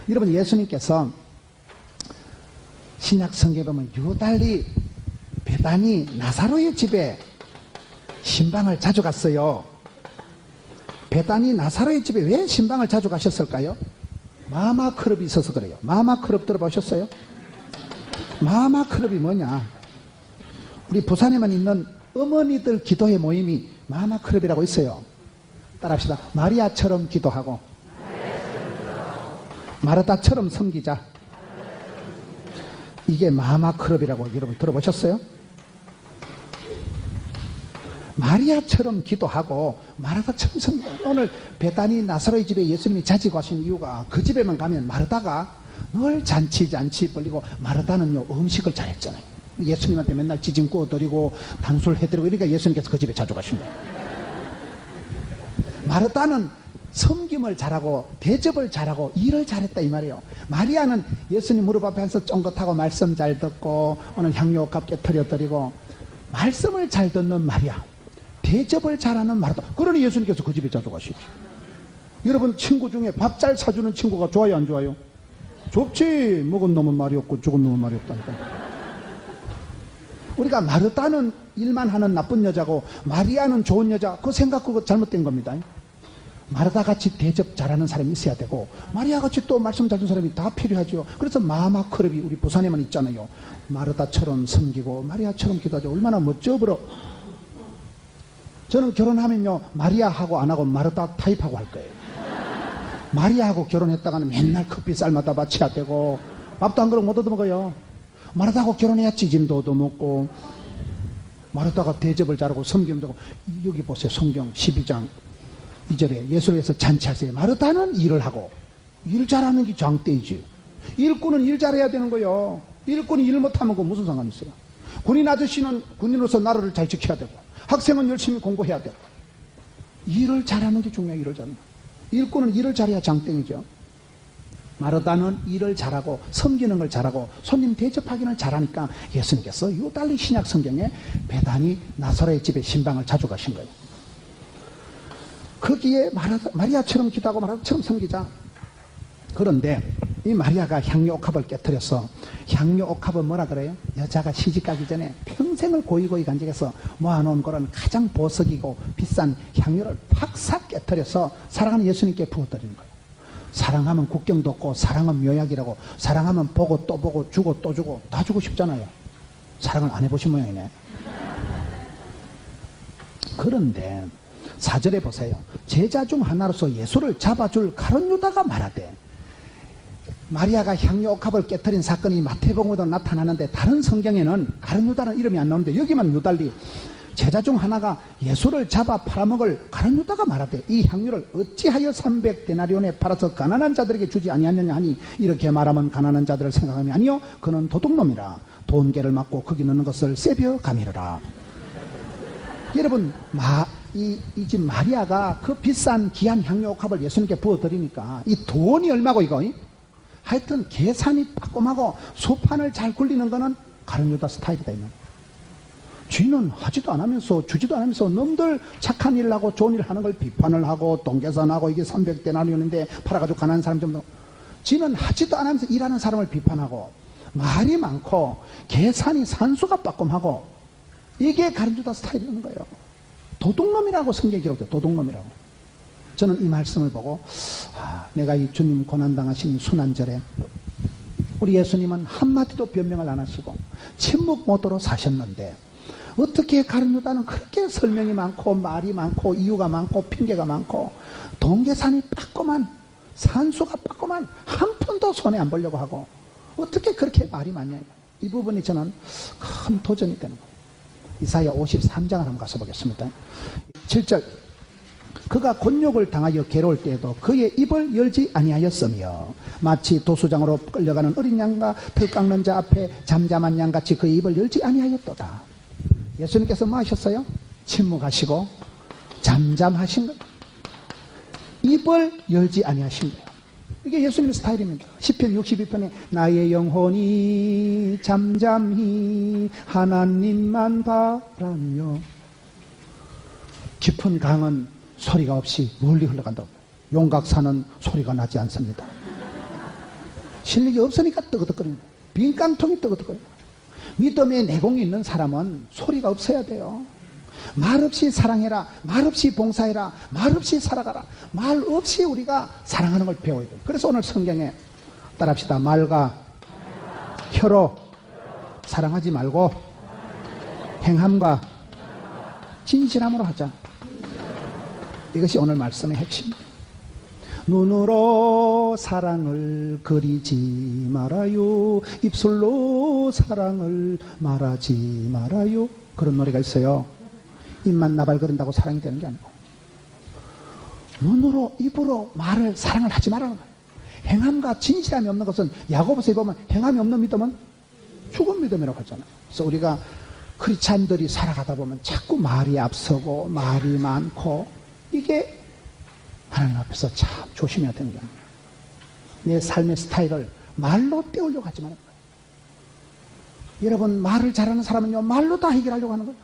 여러분 예수님께서 신약 성경에 보면 유달리 베다니 나사로의 집에 신방을 자주 갔어요. 베다니 나사로의 집에 왜 신방을 자주 가셨을까요? 마마크럽이 있어서 그래요. 마마크럽 들어보셨어요? 마마크럽이 뭐냐? 우리 부산에만 있는 어머니들 기도회 모임이 마마크럽이라고 있어요. 따라합시다. 마리아처럼 기도하고 마르다처럼 섬기자. 이게 마마크럽이라고 여러분 들어보셨어요? 마리아처럼 기도하고 마르다처럼 섬기자. 오늘 베다니 나사로의 집에 예수님이 자주 가신 이유가 그 집에만 가면 마르다가 늘 잔치 벌리고, 마르다는요 음식을 잘했잖아요. 예수님한테 맨날 지짐 구워드리고 단술 해드리고, 그러니까 예수님께서 그 집에 자주 가신 거예요. 마르다는 섬김을 잘하고 대접을 잘하고 일을 잘했다 이 말이에요. 마리아는 예수님 무릎 앞에 앉아서 쫑긋하고 말씀 잘 듣고 오늘 향료값 깨트려드리고, 말씀을 잘 듣는 마리아, 대접을 잘하는 마르다. 그러니 예수님께서 그 집에 자주 가시죠. 여러분 친구 중에 밥 잘 사주는 친구가 좋아요 안 좋아요? 좋지. 먹은 놈은 말이 없고 죽은 놈은 말이 없다니까. 우리가 마르다는 일만 하는 나쁜 여자고 마리아는 좋은 여자, 그 생각 그거 잘못된 겁니다. 마르다같이 대접 잘하는 사람이 있어야 되고 마리아같이 또 말씀 잘 듣는 사람이 다 필요하죠. 그래서 마마크럽이 우리 부산에만 있잖아요. 마르다처럼 섬기고 마리아처럼 기도하죠. 얼마나 멋져 보러. 저는 결혼하면요 마리아하고 안 하고 마르다 타입하고 할 거예요. 마리아하고 결혼했다가는 맨날 커피 삶아다 바쳐야 되고 밥도 한 그릇 못 얻어먹어요. 마르다하고 결혼해야 찌짐도 얻어먹고, 마르다가 대접을 잘하고 섬김도 하고. 여기 보세요. 성경 12장 2절에 예수님께서 잔치하세요. 마르다는 일을 하고, 일 잘하는 게 장대이지. 일꾼은 일 잘해야 되는 거예요. 일꾼이 일 못하면 그 무슨 상관이 있어요. 군인 아저씨는 군인으로서 나라를 잘 지켜야 되고, 학생은 열심히 공부해야 되고. 일을 잘하는 게 중요해요. 일을 잘하는 거. 일꾼은 일을 잘해야 장땡이죠. 마르다는 일을 잘하고 섬기는 걸 잘하고 손님 대접하기는 잘하니까 예수님께서 유달리 신약 성경에 베다니 나사로의 집에 신방을 자주 가신 거예요. 거기에 마리아처럼 기도하고 마리아처럼 섬기자. 그런데 이 마리아가 향유 옥합을 깨뜨려서, 향유 옥합은 뭐라 그래요? 여자가 시집가기 전에 평생을 고이고이 간직해서 모아놓은 그런 가장 보석이고 비싼 향유를 팍싹 깨뜨려서 사랑하는 예수님께 부어드리는 거예요. 사랑하면 국경도 없고 사랑은 묘약이라고. 사랑하면 보고 또 보고 주고 또 주고 다 주고 싶잖아요. 사랑을 안 해보신 모양이네. 그런데 4절에 보세요. 제자 중 하나로서 예수를 잡아줄 가룟 유다가 말하되, 마리아가 향유 옥합을 깨뜨린 사건이 마태복음에도 나타나는데 다른 성경에는 가룟 유다는 이름이 안 나오는데 여기만 유달리 제자 중 하나가 예수를 잡아 팔아먹을 가룟 유다가 말하되, 이 향유를 어찌하여 300데나리온에 팔아서 가난한 자들에게 주지 아니하느냐 하니, 이렇게 말하면 가난한 자들을 생각하면 아니요 그는 도둑놈이라. 돈개를 맞고 거기 넣는 것을 세벼 가미르라. 여러분 이 집 마리아가 그 비싼 귀한 향유 옥합을 예수님께 부어드리니까 이 돈이 얼마고 이거? 하여튼 계산이 빠꼼하고 소판을 잘 굴리는 거는 가룟 유다 스타일이다. 쥐는 하지도 않으면서 주지도 않으면서 놈들 착한 일을 하고 좋은 일을 하는 걸 비판을 하고 돈계산하고, 이게 300데나리온인데 팔아가지고 가난한 사람 좀 더. 쥐는 하지도 않으면서 일하는 사람을 비판하고 말이 많고 계산이 산수가 빠꼼하고, 이게 가룟 유다 스타일이라는 거예요. 도둑놈이라고 성경에 기록돼요. 도둑놈이라고. 저는 이 말씀을 보고 내가 이 주님 고난당하신 순환절에 우리 예수님은 한마디도 변명을 안 하시고 침묵 모드로 사셨는데, 어떻게 가룟 유다는 그렇게 설명이 많고 말이 많고 이유가 많고 핑계가 많고 돈계산이 빠꼼한, 산수가 빠꼼한, 한 푼도 손에 안 보려고 하고 어떻게 그렇게 말이 많냐. 이 부분이 저는 큰 도전이 되는 거예요. 이사야 53장을 한번 가서 보겠습니다. 7절. 그가 곤욕을 당하여 괴로울 때에도 그의 입을 열지 아니하였으며, 마치 도수장으로 끌려가는 어린 양과 털 깎는 자 앞에 잠잠한 양같이 그의 입을 열지 아니하였도다. 예수님께서 뭐 하셨어요? 침묵하시고 잠잠하신 거예요. 입을 열지 아니하신 거예요. 이게 예수님의 스타일입니다. 시편 62편에 나의 영혼이 잠잠히 하나님만 바라며. 깊은 강은 소리가 없이 멀리 흘러간다고. 용각산은 소리가 나지 않습니다. 실력이 없으니까 뜨거득거립니다. 빈 깡통이 뜨거득거립니다. 믿음의 내공이 있는 사람은 소리가 없어야 돼요. 말없이 사랑해라, 말없이 봉사해라, 말없이 살아가라. 말 없이 우리가 사랑하는 걸 배워야 돼요. 그래서 오늘 성경에 따라합시다. 말과 혀로 사랑하지 말고 행함과 진실함으로 하자. 이것이 오늘 말씀의 핵심입니다. 눈으로 사랑을 그리지 말아요. 입술로 사랑을 말하지 말아요. 그런 노래가 있어요. 입만 나발거린다고 사랑이 되는 게 아니고 눈으로 입으로 말을 사랑을 하지 말라는 거예요. 행함과 진실함이 없는 것은 야고보서에 보면 행함이 없는 믿음은 죽은 믿음이라고 하잖아요. 그래서 우리가 크리스찬들이 살아가다 보면 자꾸 말이 앞서고 말이 많고 이게 하나님 앞에서 참 조심해야 되는 게 아니에요. 내 삶의 스타일을 말로 떼우려고 하지 말아요. 여러분 말을 잘하는 사람은요 말로 다 해결하려고 하는 거예요.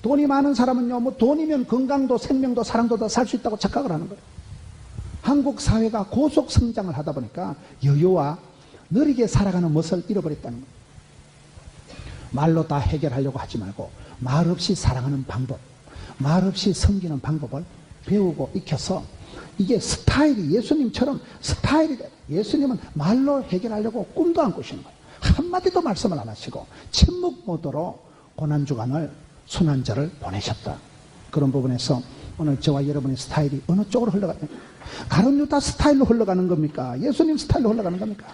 돈이 많은 사람은요 뭐 돈이면 건강도 생명도 사랑도 다 살 수 있다고 착각을 하는 거예요. 한국 사회가 고속 성장을 하다 보니까 여유와 느리게 살아가는 멋을 잃어버렸다는 거예요. 말로 다 해결하려고 하지 말고 말 없이 사랑하는 방법, 말 없이 섬기는 방법을 배우고 익혀서 이게 스타일이 예수님처럼 스타일이 돼. 예수님은 말로 해결하려고 꿈도 안 꾸시는 거예요. 한마디도 말씀을 안 하시고 침묵 모드로 고난주간을 순환절을 보내셨다. 그런 부분에서 오늘 저와 여러분의 스타일이 어느 쪽으로 흘러가냐? 가룟 유다 스타일로 흘러가는 겁니까? 예수님 스타일로 흘러가는 겁니까?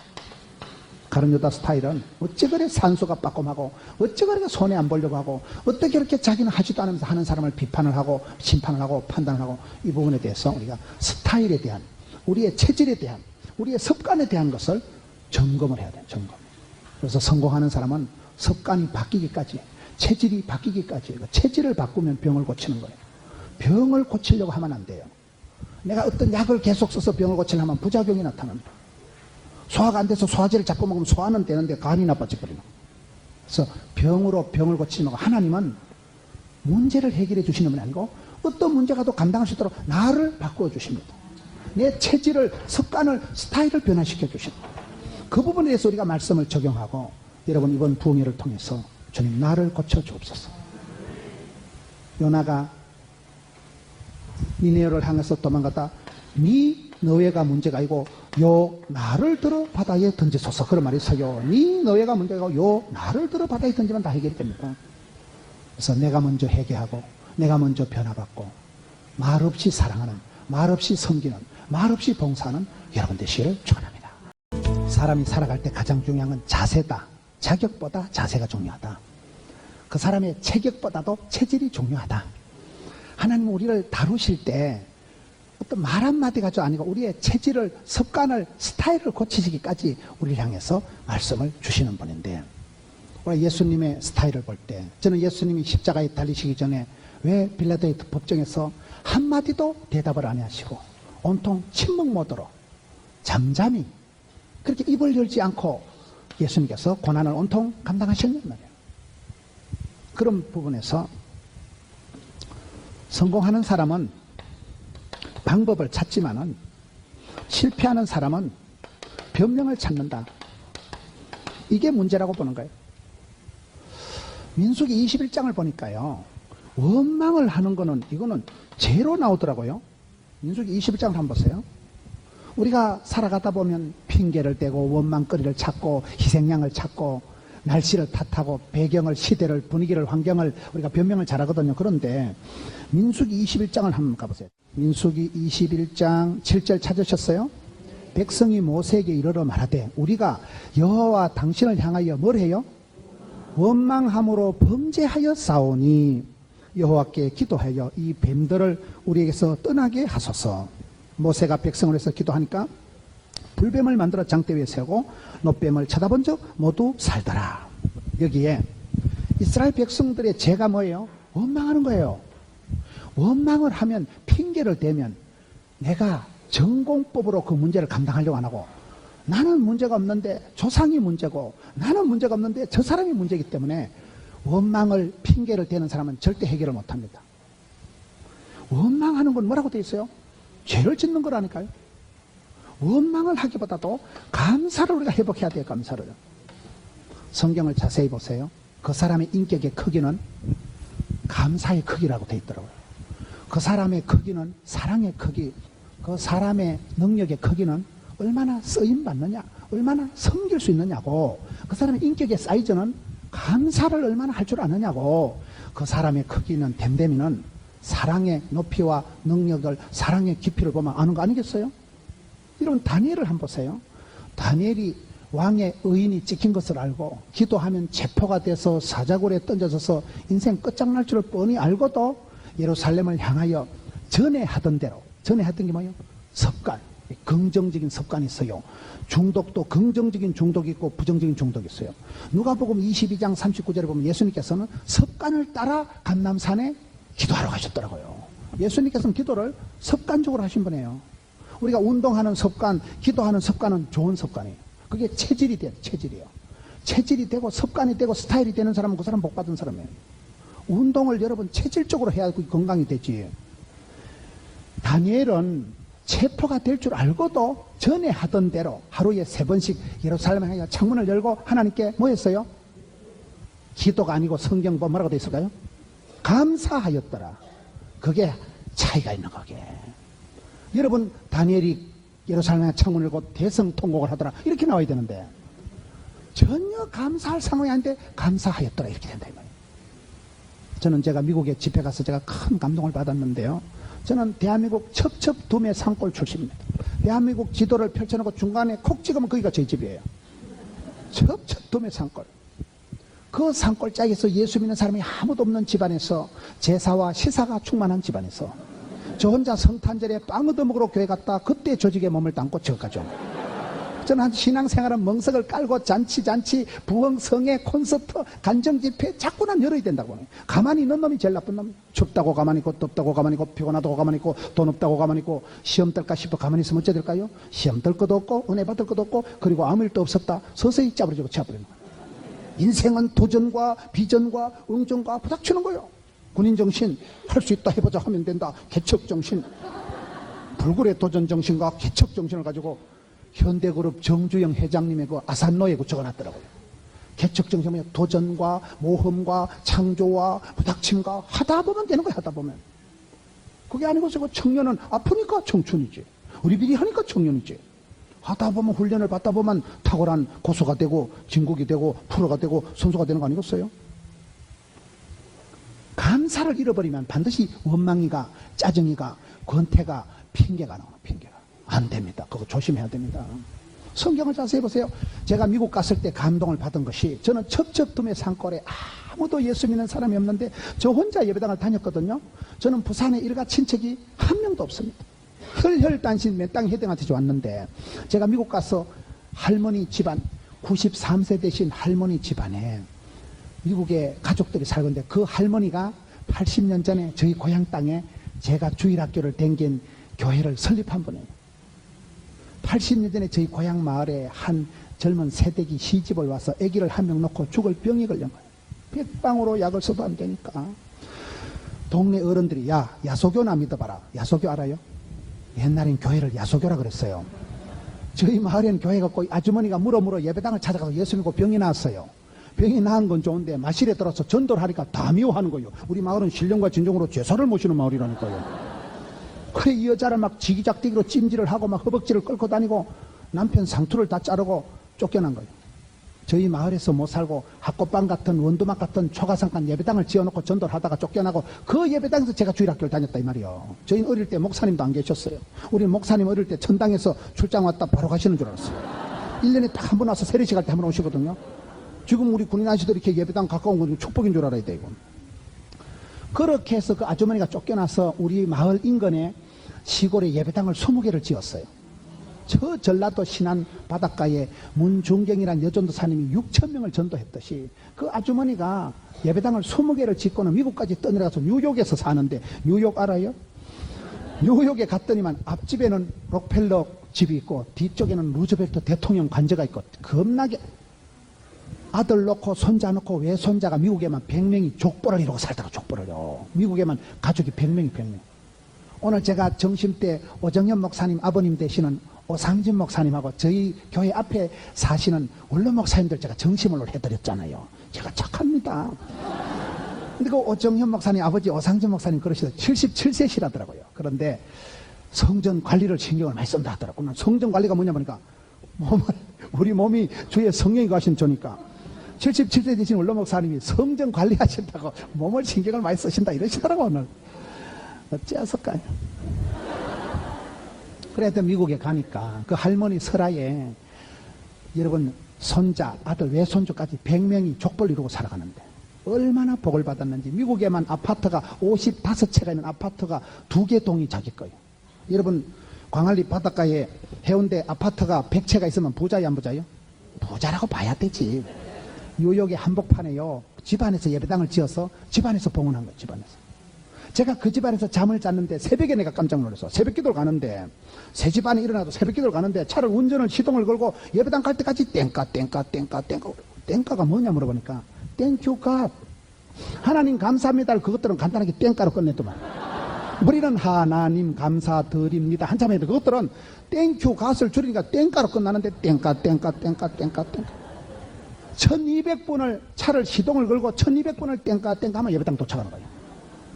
가룟 유다 스타일은 어째 그래 산소가 빠꼼하고 어째 그래 손해 안 보려고 하고 어떻게 그렇게 자기는 하지도 않으면서 하는 사람을 비판을 하고 심판을 하고 판단을 하고 이 부분에 대해서 우리가 스타일에 대한 우리의 체질에 대한 우리의 습관에 대한 것을 점검을 해야 돼요. 점검. 그래서 성공하는 사람은 습관이 바뀌기까지 체질이 바뀌기까지 체질을 바꾸면 병을 고치는 거예요. 병을 고치려고 하면 안 돼요. 내가 어떤 약을 계속 써서 병을 고치려면 부작용이 나타납니다. 소화가 안 돼서 소화제를 자꾸 먹으면 소화는 되는데 간이 나빠져버리는 거예요. 그래서 병으로 병을 고치는 거 하나님은 문제를 해결해 주시는 분이 아니고 어떤 문제가 도 감당할 수 있도록 나를 바꾸어 주십니다. 내 체질을 습관을 스타일을 변화시켜 주십니다. 그 부분에 대해서 우리가 말씀을 적용하고 여러분 이번 부흥회를 통해서 주님 나를 고쳐 주옵소서. 요나가 니네를 향해서 도망가다 니 너희가 문제가 아니고 요 나를 들어 바다에 던지소서. 그런 말이 있어요. 니 너희가 문제가 아니고 요 나를 들어 바다에 던지면 다 해결이 됩니다. 그래서 내가 먼저 회개하고 내가 먼저 변화받고 말 없이 사랑하는 말 없이 섬기는 말 없이 봉사하는 여러분 되시기를 축원합니다. 사람이 살아갈 때 가장 중요한 건 자세다. 자격보다 자세가 중요하다. 그 사람의 체격보다도 체질이 중요하다. 하나님은 우리를 다루실 때 어떤 말 한마디가 아니고 우리의 체질을 습관을 스타일을 고치시기까지 우리를 향해서 말씀을 주시는 분인데 우리 예수님의 스타일을 볼 때 저는 예수님이 십자가에 달리시기 전에 왜 빌라도의 법정에서 한마디도 대답을 안 하시고 온통 침묵 모드로 잠잠히 그렇게 입을 열지 않고 예수님께서 고난을 온통 감당하셨냔 말이에요. 그런 부분에서 성공하는 사람은 방법을 찾지만은 실패하는 사람은 변명을 찾는다. 이게 문제라고 보는 거예요. 민수기 21장을 보니까요. 원망을 하는 거는 이거는 죄로 나오더라고요. 민수기 21장을 한번 보세요. 우리가 살아가다 보면 핑계를 대고 원망거리를 찾고 희생양을 찾고 날씨를 탓하고 배경을 시대를 분위기를 환경을 우리가 변명을 잘하거든요. 그런데 민수기 21장을 한번 가보세요. 민수기 21장 7절 찾으셨어요? 백성이 모세에게 이르러 말하되 우리가 여호와 당신을 향하여 뭘 해요? 원망함으로 범죄하여 싸우니 여호와께 기도하여 이 뱀들을 우리에게서 떠나게 하소서. 모세가 백성을 해서 기도하니까 불뱀을 만들어 장대 위에 세우고 노뱀을 쳐다본 적 모두 살더라. 여기에 이스라엘 백성들의 죄가 뭐예요? 원망하는 거예요. 원망을 하면 핑계를 대면 내가 전공법으로 그 문제를 감당하려고 안 하고 나는 문제가 없는데 조상이 문제고 나는 문제가 없는데 저 사람이 문제이기 때문에 원망을 핑계를 대는 사람은 절대 해결을 못합니다. 원망하는 건 뭐라고 되어 있어요? 죄를 짓는 거라니까요. 원망을 하기보다도 감사를 우리가 회복해야 돼요. 감사를. 성경을 자세히 보세요. 그 사람의 인격의 크기는 감사의 크기라고 되어 있더라고요. 그 사람의 크기는 사랑의 크기, 그 사람의 능력의 크기는 얼마나 쓰임받느냐, 얼마나 섬길 수 있느냐고, 그 사람의 인격의 사이즈는 감사를 얼마나 할 줄 아느냐고, 그 사람의 크기는 댐댐이는 사랑의 높이와 능력을, 사랑의 깊이를 보면 아는 거 아니겠어요? 여러분, 다니엘을 한번 보세요. 다니엘이 왕의 의인이 찍힌 것을 알고 기도하면 체포가 돼서 사자굴에 던져져서 인생 끝장날 줄을 뻔히 알고도 예루살렘을 향하여 전에 하던 대로, 전에 했던 게 뭐예요? 습관, 긍정적인 습관이 있어요. 중독도 긍정적인 중독이 있고 부정적인 중독이 있어요. 누가복음 22장 39절에 보면 예수님께서는 습관을 따라 감람산에 기도하러 가셨더라고요. 예수님께서는 기도를 습관적으로 하신 분이에요. 우리가 운동하는 습관, 기도하는 습관은 좋은 습관이에요. 그게 체질이 돼요. 체질이에요. 체질이 되고 습관이 되고 스타일이 되는 사람은 그 사람 복 받은 사람이에요. 운동을 여러분 체질적으로 해야 건강이 되지. 다니엘은 체포가 될 줄 알고도 전에 하던 대로 하루에 3번씩 예루살렘에 향해 창문을 열고 하나님께 뭐 했어요? 기도가 아니고 성경 보면 뭐라고 되어 있을까요? 감사하였더라. 그게 차이가 있는 거게. 여러분, 다니엘이 예루살렘에 창문을 열고 대성통곡을 하더라. 이렇게 나와야 되는데 전혀 감사할 상황이 아닌데 감사하였더라. 이렇게 된다 이 말이에요. 저는 제가 미국에 집회 가서 제가 큰 감동을 받았는데요. 저는 대한민국 첩첩두매 산골 출신입니다. 대한민국 지도를 펼쳐놓고 중간에 콕 찍으면 거기가 저희 집이에요. 첩첩두매 산골. 그 산골짜기에서 예수 믿는 사람이 아무도 없는 집안에서 제사와 시사가 충만한 집안에서 저 혼자 성탄절에 빵 얻어먹으러 교회 갔다 그때 조직에 몸을 담고 저까지 옵니다. 저는 한 신앙생활은 멍석을 깔고 잔치, 부흥, 성회, 콘서트, 간정집회 자꾸난 열어야 된다고 보네요. 가만히 있는 놈이 제일 나쁜 놈이에요. 춥다고 가만히 있고 덥다고 가만히 있고 피곤하다고 가만히 있고 돈 없다고 가만히 있고 시험 들까 싶어 가만히 있으면 어째 될까요? 시험 들 것도 없고 은혜 받을 것도 없고 그리고 아무 일도 없었다. 서서히 짜부러지고 차버리는 거예요. 인생은 도전과 비전과 응전과 부닥치는 거예요. 군인정신, 할 수 있다 해보자 하면 된다. 개척정신, 불굴의 도전정신과 개척정신을 가지고 현대그룹 정주영 회장님의 그 아산로에 적어놨더라고요. 개척정신은 도전과 모험과 창조와 부닥침과 하다 보면 되는 거예요. 하다 보면. 그게 아니고서 청년은 아프니까 청춘이지. 의리비리 하니까 청년이지. 하다 보면 훈련을 받다 보면 탁월한 고수가 되고 진국이 되고 프로가 되고 선수가 되는 거 아니겠어요? 감사를 잃어버리면 반드시 원망이가 짜증이가 권태가 핑계가 나오는 핑계가 안 됩니다. 그거 조심해야 됩니다. 성경을 자세히 보세요. 제가 미국 갔을 때 감동을 받은 것이 저는 첩첩두매 산골에 아무도 예수 믿는 사람이 없는데 저 혼자 예배당을 다녔거든요. 저는 부산에 일가 친척이 한 명도 없습니다. 혈혈단신 몇 땅 회당한테 왔는데 제가 미국 가서 할머니 집안 93세 되신 할머니 집안에 미국의 가족들이 살건데 그 할머니가 80년 전에 저희 고향 땅에 제가 주일학교를 댕긴 교회를 설립한 분이에요. 80년 전에 저희 고향 마을에 한 젊은 새댁이 시집을 와서 아기를 한 명 놓고 죽을 병이 걸린 거예요. 백방으로 약을 써도 안 되니까 동네 어른들이 야 야소교나 믿어봐라. 야소교 알아요? 옛날엔 교회를 야소교라 그랬어요. 저희 마을에는 교회가 없고 아주머니가 물어 예배당을 찾아가서 예수 믿고 병이 나왔어요. 병이 나은 건 좋은데 마실에 들어서 전도를 하니까 다 미워하는 거예요. 우리 마을은 신령과 진정으로 제사를 모시는 마을이라니까요. 그래 이 여자를 막 지기작대기로 찜질을 하고 막 허벅지를 끌고 다니고 남편 상투를 다 자르고 쫓겨난 거예요. 저희 마을에서 못 살고 학고방 같은 원두막 같은 초가상간 예배당을 지어놓고 전도를 하다가 쫓겨나고 그 예배당에서 제가 주일학교를 다녔다 이 말이에요. 저희는 어릴 때 목사님도 안 계셨어요. 우리는 목사님 어릴 때 천당에서 출장 왔다 바로 가시는 줄 알았어요. 1년에 딱 한 번 와서 세례식 할 때 한 번 오시거든요. 지금 우리 군인 아저씨들이 이렇게 예배당 가까운 건 축복인 줄 알아야 돼 이건. 그렇게 해서 그 아주머니가 쫓겨나서 우리 마을 인근에 시골에 예배당을 20개를 지었어요. 저 전라도 신안 바닷가에 문중경이라는 여전도사님이 6,000명을 전도했듯이 그 아주머니가 예배당을 20개를 짓고는 미국까지 떠내려가서 뉴욕에서 사는데 뉴욕 알아요? 뉴욕에 갔더니만 앞집에는 록펠러 집이 있고 뒤쪽에는 루즈벨트 대통령 관저가 있고 겁나게 아들 놓고 손자 놓고 외손자가 미국에만 100명이 족보를 이루고 살다가 족보를요. 미국에만 가족이 100명이 100명. 오늘 제가 점심때 오정현 목사님 아버님 되시는 오상진 목사님하고 저희 교회 앞에 사시는 원로 목사님들 제가 정심을 해드렸잖아요. 제가 착합니다. 근데 그 오정현 목사님 아버지 오상진 목사님 그러시다 77세시라더라고요. 그런데 성전 관리를 신경을 많이 쓴다 하더라고요. 성전 관리가 뭐냐 보니까 우리 몸이 주의 성령이 가신 조니까 77세 되신 원로 목사님이 성전 관리하신다고 몸을 신경을 많이 쓰신다 이러시더라고요. 오늘. 어찌하실까요? 그래도 미국에 가니까 그 할머니 설화에 여러분 손자, 아들, 외손주까지 100명이 족벌 이루고 살아가는데 얼마나 복을 받았는지. 미국에만 아파트가 55채가 있는 아파트가 2개 동이 자기 거예요. 여러분 광안리 바닷가에 해운대 아파트가 100채가 있으면 부자야 안 부자요? 부자라고 봐야 되지. 뉴욕의 한복판에요, 집안에서 예배당을 지어서 집안에서 봉헌한 거예요. 집안에서. 제가 그 집안에서 잠을 잤는데 새벽에 내가 깜짝 놀랐어. 새벽 기도를 가는데, 새 집안에 일어나도 새벽 기도를 가는데 차를 운전을 시동을 걸고 예배당 갈 때까지 땡가가 뭐냐 물어보니까 땡큐 갓, 하나님 감사합니다. 그것들은 간단하게 땡가로 끝냈더만. 우리는 하나님 감사드립니다 한참 해도 그것들은 땡큐 갓을 줄이니까 땡가로 끝나는데 땡가 1200번을 차를 시동을 걸고 1200번을 땡가 하면 예배당 도착하는 거예요.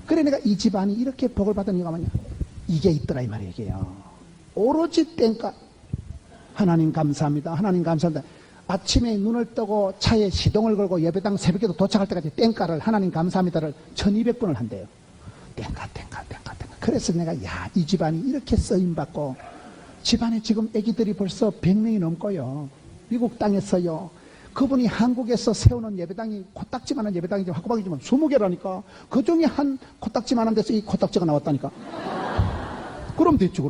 그래 내가 이 집안이 이렇게 복을 받은 이유가 뭐냐, 이게 있더라 이 말이에요. 이게요, 오로지 땡가. 하나님 감사합니다, 하나님 감사합니다. 아침에 눈을 뜨고 차에 시동을 걸고 예배당 새벽에도 도착할 때까지 땡가를, 하나님 감사합니다를 1200번을 한대요. 땡가. 그래서 내가 이 집안이 이렇게 쓰임받고, 집안에 지금 애기들이 벌써 100명이 넘고요. 미국 땅에서요, 그분이 한국에서 세우는 예배당이 코딱지만한 예배당이지 화구박이지만 20개라니까. 그 중에 한 코딱지만한 데서 이 코딱지가 나왔다니까. 그럼 됐죠.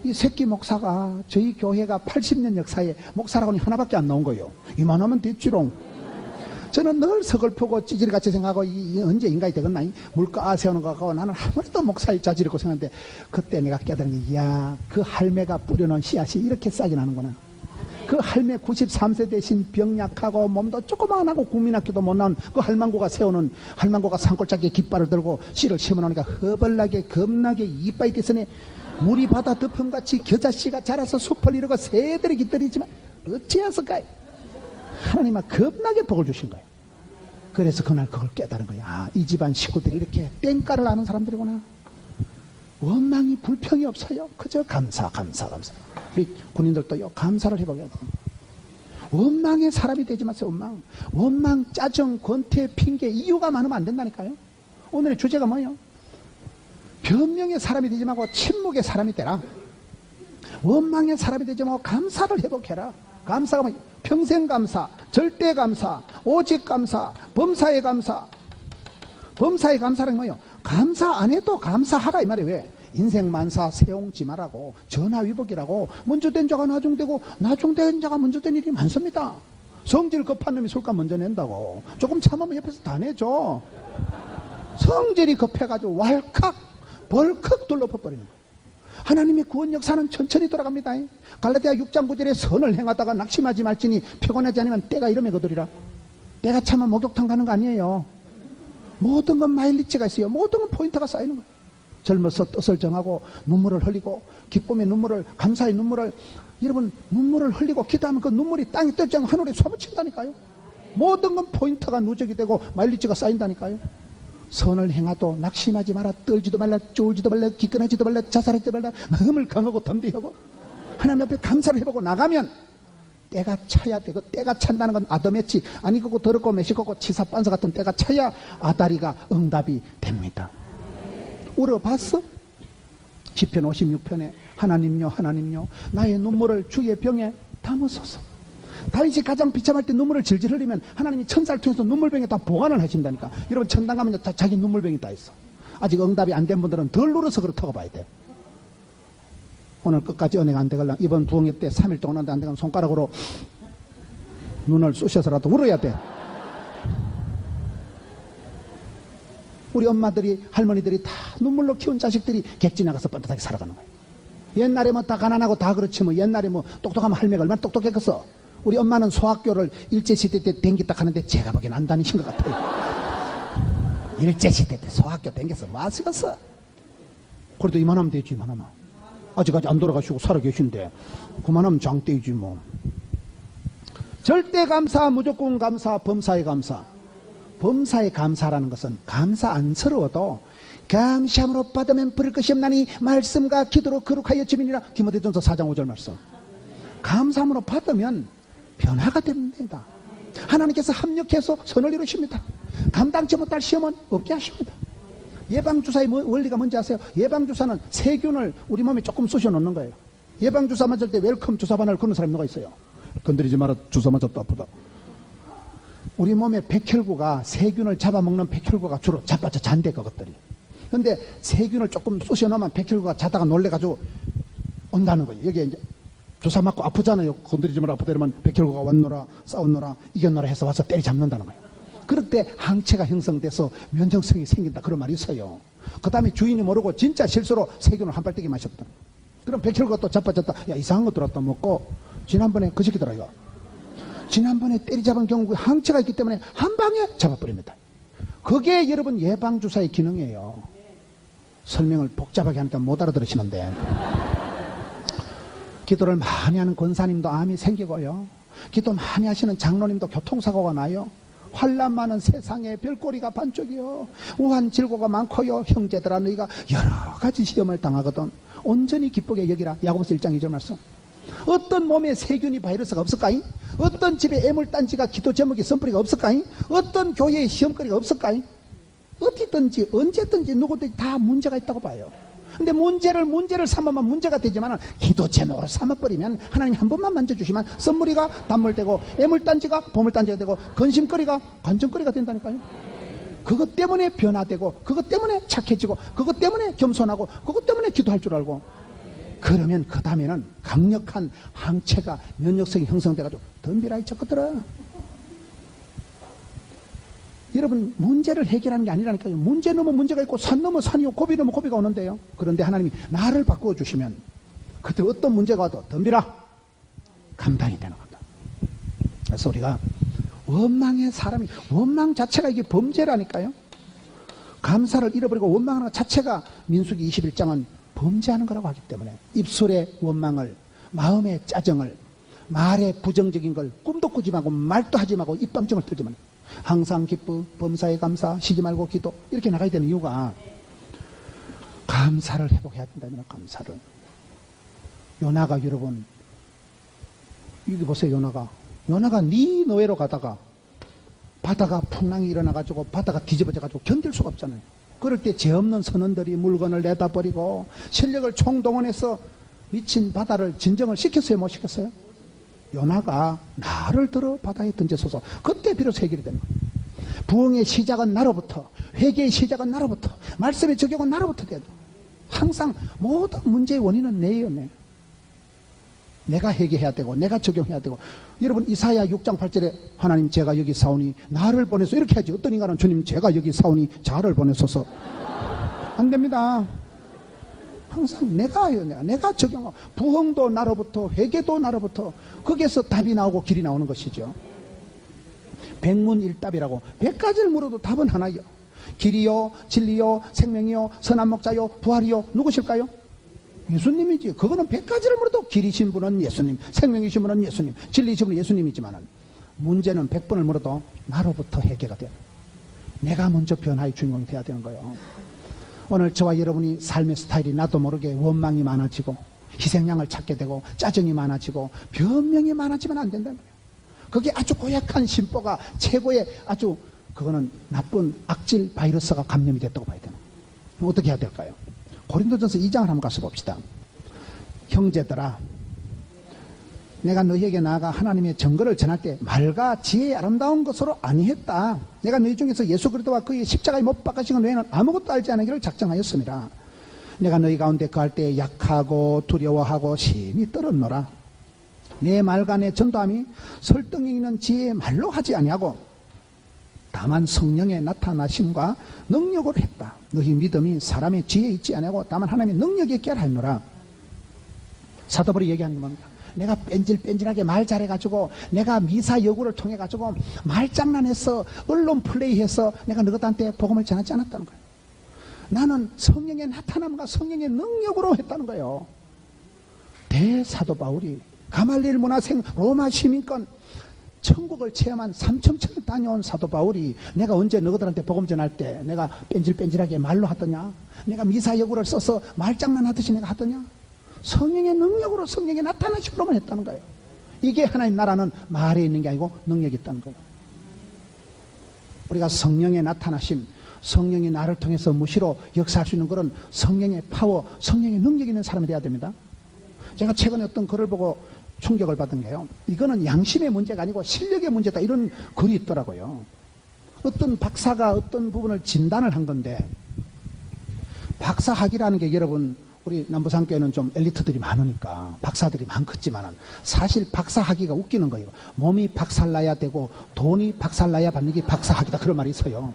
이 새끼 목사가 저희 교회가 80년 역사에 목사라고는 하나밖에 안 나온 거예요. 이만하면 됐지롱. 저는 늘 서글프고 찌질같이 생각하고 언제 인간이 되겠나, 물가 세우는 거 같고. 나는 아무래도 목사의 자질이고 생각하는데 그때 내가 깨달은 게, 그 할매가 뿌려놓은 씨앗이 이렇게 싹이 나는구나. 그 할매 93세 대신 병약하고 몸도 조그만하고 국민학교도 못 나온 그 할망구가 세우는, 할망구가 산골짜기에 깃발을 들고 씨를 심어놓으니까 허벌나게 겁나게 이빠이 대선에 물이 바다 덮음같이 겨자씨가 자라서 숲을 이루고 새들이 깃들이지만 어찌하실까요? 하나님은 겁나게 복을 주신 거예요. 그래서 그날 그걸 깨달은 거예요. 이 집안 식구들이 이렇게 땡가를 아는 사람들이구나. 원망이 불평이 없어요. 그저 감사. 우리 군인들도요, 감사를 해보게 돼요. 원망의 사람이 되지 마세요. 원망, 짜증, 권태, 핑계, 이유가 많으면 안 된다니까요. 오늘의 주제가 뭐예요? 변명의 사람이 되지 말고 침묵의 사람이 되라. 원망의 사람이 되지 말고 감사를 회복해라. 감사가 뭐예요? 평생 감사, 절대 감사, 오직 감사, 범사의 감사. 범사의 감사는 뭐예요? 감사 안 해도 감사하라 이 말이에요. 왜? 인생 만사 세옹지마라고, 전화위복이라고, 먼저 된 자가 나중되고 나중된 자가 먼저 된 일이 많습니다. 성질 급한 놈이 술값 먼저 낸다고. 조금 참으면 옆에서 다 내줘. 성질이 급해가지고 왈칵 벌컥 둘러버리는 거예요. 하나님의 구원 역사는 천천히 돌아갑니다. 갈라디아 6장 9절에 선을 행하다가 낙심하지 말지니 피곤하지 않으면 때가 이름에 거두리라. 때가 차면 목욕탕 가는 거 아니에요. 모든 건 마일리지가 있어요. 모든 건 포인트가 쌓이는 거예요. 젊어서 뜻을 정하고 눈물을 흘리고, 기쁨의 눈물을, 감사의 눈물을, 여러분 눈물을 흘리고 기도하면 그 눈물이 땅에 떨지 않고 하늘에 솟아친다니까요. 모든 건 포인트가 누적이 되고 마일리지가 쌓인다니까요. 선을 행하도 낙심하지 마라. 떨지도 말라, 쫄지도 말라, 기권하지도 말라, 자살하지도 말라. 마음을 강하고 덤비하고 하나님 앞에 감사를 해보고 나가면 때가 차야 되고, 때가 찬다는 건 아더매치 아니고 더럽고 매식하고 치사빤서 같은 때가 차야 아다리가 응답이 됩니다. 울어봤어? 시편 56편에 하나님요 나의 눈물을 주의 병에 담으소서. 다윗이 가장 비참할 때 눈물을 질질 흘리면 하나님이 천사를 통해서 눈물병에 다 보관을 하신다니까. 여러분 천당 가면 다 자기 눈물병이 다 있어. 아직 응답이 안 된 분들은 덜 울어서 그렇다고 봐야 돼. 오늘 끝까지 은혜가 안 되걸랑 이번 부흥회 때 3일 동안 안 되면 손가락으로 눈을 쑤셔서라도 울어야 돼. 우리 엄마들이, 할머니들이 다 눈물로 키운 자식들이 객지 나가서 뻔뻔하게 살아가는 거예요. 옛날에 뭐 다 가난하고 다 그렇지 뭐. 옛날에 뭐 똑똑하면 할매가 얼마나 똑똑했겠어. 우리 엄마는 소학교를 일제시대 때 댕겼다 하는데 제가 보기엔 안 다니신 것 같아요. 일제시대 때 소학교 댕겨서 뭐 하시겠어. 그래도 이만하면 되지. 이만하면 아직까지 안 돌아가시고 살아계신데 그만하면 장대이지 뭐. 절대 감사, 무조건 감사, 범사의 감사. 범사의 감사라는 것은 감사 안스러워도 감시함으로 받으면 부를 것이 없나니 말씀과 기도로 거룩하여 주민이라. 디모데전서 4장 5절 말씀. 감사함으로 받으면 변화가 됩니다. 하나님께서 합력해서 선을 이루십니다. 감당치 못할 시험은 없게 하십니다. 예방주사의 원리가 뭔지 아세요? 예방주사는 세균을 우리 몸에 조금 쑤셔 놓는 거예요. 예방주사 맞을 때 웰컴 주사바늘 거는 사람이 누가 있어요? 건드리지 마라, 주사 맞았다, 아프다. 우리 몸의 백혈구가, 세균을 잡아먹는 백혈구가 주로 자빠져 잔대, 그것들이. 근데 세균을 조금 쑤셔 놓으면 백혈구가 자다가 놀래가지고 온다는 거예요. 여기에 이제 주사 맞고 아프잖아요. 건드리지 마라, 아프다 이러면 백혈구가 왔노라, 싸웠노라, 이겼노라 해서 와서 때리 잡는다는 거예요. 그럴 때 항체가 형성돼서 면역성이 생긴다, 그런 말이 있어요. 그 다음에 주인이 모르고 진짜 실수로 세균을 한 발대기 마셨다. 그럼 백혈구가 또 자빠졌다. 야, 이상한 거 들었다 먹고, 지난번에 그 새끼더라, 이거. 지난번에 때리잡은 경우에 항체가 있기 때문에 한 방에 잡아버립니다. 그게 여러분 예방주사의 기능이에요. 설명을 복잡하게 하니까 못 알아들으시는데. 기도를 많이 하는 권사님도 암이 생기고요. 기도 많이 하시는 장로님도 교통사고가 나요. 환난 많은 세상에 별꼬리가 반쪽이요. 우한 질고가 많고요. 형제들아, 너희가 여러 가지 시험을 당하거든 온전히 기쁘게 여기라. 야고보서 1장 2절 말씀. 어떤 몸에 세균이 바이러스가 없을까잉? 어떤 집에 애물단지가 기도 제목이 선뿌리가 없을까잉? 어떤 교회에 시험거리가 없을까잉? 어디든지 언제든지 누구든지 다 문제가 있다고 봐요. 근데 문제를 삼으면 문제가 되지만 기도 제목으로 삼아버리면 하나님이 한 번만 만져주시면 선물이가 단물되고 애물단지가 보물단지가 되고 근심거리가 관정거리가 된다니까요. 그것 때문에 변화되고 그것 때문에 착해지고 그것 때문에 겸손하고 그것 때문에 기도할 줄 알고, 그러면 그 다음에는 강력한 항체가 면역성이 형성돼가지고 덤비라 이 쳤거들아. 여러분, 문제를 해결하는 게 아니라니까요. 문제 넘어 문제가 있고 산 넘어 산이요 고비 넘어 고비가 오는데요. 그런데 하나님이 나를 바꾸어 주시면 그때 어떤 문제가 와도 덤비라 감당이 되는 겁니다. 그래서 우리가 원망의 사람이, 원망 자체가 이게 범죄라니까요. 감사를 잃어버리고 원망하는 것 자체가 민수기 21장은 범죄하는 거라고 하기 때문에 입술의 원망을, 마음의 짜증을, 말의 부정적인 걸 꿈도 꾸지 말고 말도 하지 말고 입방정을 틀지 말고 항상 기쁘, 범사에 감사, 쉬지 말고 기도, 이렇게 나가야 되는 이유가 감사를 회복해야 된다면 감사를. 요나가, 여러분 여기 보세요. 요나가 니느웨로 가다가 바다가 풍랑이 일어나가지고 바다가 뒤집어져가지고 견딜 수가 없잖아요. 그럴 때 죄 없는 선원들이 물건을 내다 버리고 실력을 총동원해서 미친 바다를 진정을 시켰어요, 못 시켰어요? 요나가 나를 들어 바다에 던져서서 그때 비로소 해결이 되는 거예요. 부흥의 시작은 나로부터, 회개의 시작은 나로부터, 말씀의 적용은 나로부터 돼야 돼요. 항상 모든 문제의 원인은 내예요. 내가 회개해야 되고 내가 적용해야 되고. 여러분, 이사야 6장 8절에 하나님 제가 여기 사오니 나를 보내서, 이렇게 하지. 어떤 인간은 주님 제가 여기 사오니 자를 보내소서. 안 됩니다. 항상 내가 적용하고, 부흥도 나로부터, 회개도 나로부터, 거기에서 답이 나오고 길이 나오는 것이죠. 백문일답이라고 100가지를 물어도 답은 하나요. 길이요, 진리요, 생명이요, 선한 목자요, 부활이요, 누구실까요? 예수님이지. 그거는 100가지를 물어도 길이신 분은 예수님, 생명이신 분은 예수님, 진리이신 분은 예수님이지만 문제는 100번을 물어도 나로부터 해결가 돼요. 내가 먼저 변화의 주인공이 돼야 되는 거예요. 오늘 저와 여러분이 삶의 스타일이 나도 모르게 원망이 많아지고 희생양을 찾게 되고 짜증이 많아지고 변명이 많아지면 안 된다는 거예요. 그게 아주 고약한 심보가 최고의 아주, 그거는 나쁜 악질 바이러스가 감염이 됐다고 봐야 되나. 어떻게 해야 될까요? 고린도전서 2장을 한번 가서 봅시다. 형제들아, 내가 너희에게 나아가 하나님의 증거를 전할 때 말과 지혜의 아름다운 것으로 아니했다. 내가 너희 중에서 예수 그리스도와 그의 십자가에 못 박으신 것 외에는 아무것도 알지 않기를 작정하였습니다. 내가 너희 가운데 거할 때 약하고 두려워하고 심히 떨었노라. 내 말과 내 전도함이 설득력 있는 지혜의 말로 하지 아니하고 다만 성령의 나타나심과 능력으로 했다. 너희 믿음이 사람의 지혜에 있지 아니하고 다만 하나님의 능력에 있게 하노라. 사도 바울이 얘기하는 겁니다. 내가 뺀질뺀질하게 말 잘해가지고, 내가 미사 여구를 통해가지고 말장난해서 언론 플레이해서 내가 너희들한테 복음을 전하지 않았다는 거예요. 나는 성령의 나타남과 성령의 능력으로 했다는 거예요. 대사도 바울이 가말리엘 문화생 로마 시민권 천국을 체험한 삼천천을 다녀온 사도 바울이 내가 언제 너희들한테 복음 전할 때 내가 뺀질뺀질하게 말로 하더냐? 내가 미사 여구를 써서 말장난하듯이 내가 하더냐? 성령의 능력으로, 성령의 나타나심으로만 했다는 거예요. 이게 하나님 나라는 말에 있는 게 아니고 능력이 있다는 거예요. 우리가 성령의 나타나심, 성령이 나를 통해서 무시로 역사할 수 있는 그런 성령의 파워, 성령의 능력이 있는 사람이 돼야 됩니다. 제가 최근에 어떤 글을 보고 충격을 받은 게요. 이거는 양심의 문제가 아니고 실력의 문제다. 이런 글이 있더라고요. 어떤 박사가 어떤 부분을 진단을 한 건데, 박사학위라는 게 여러분, 우리 남부산교회는 좀 엘리트들이 많으니까 박사들이 많겠지만은 사실 박사학위가 웃기는 거예요. 몸이 박살나야 되고 돈이 박살나야 받는 게 박사학위다. 그런 말이 있어요.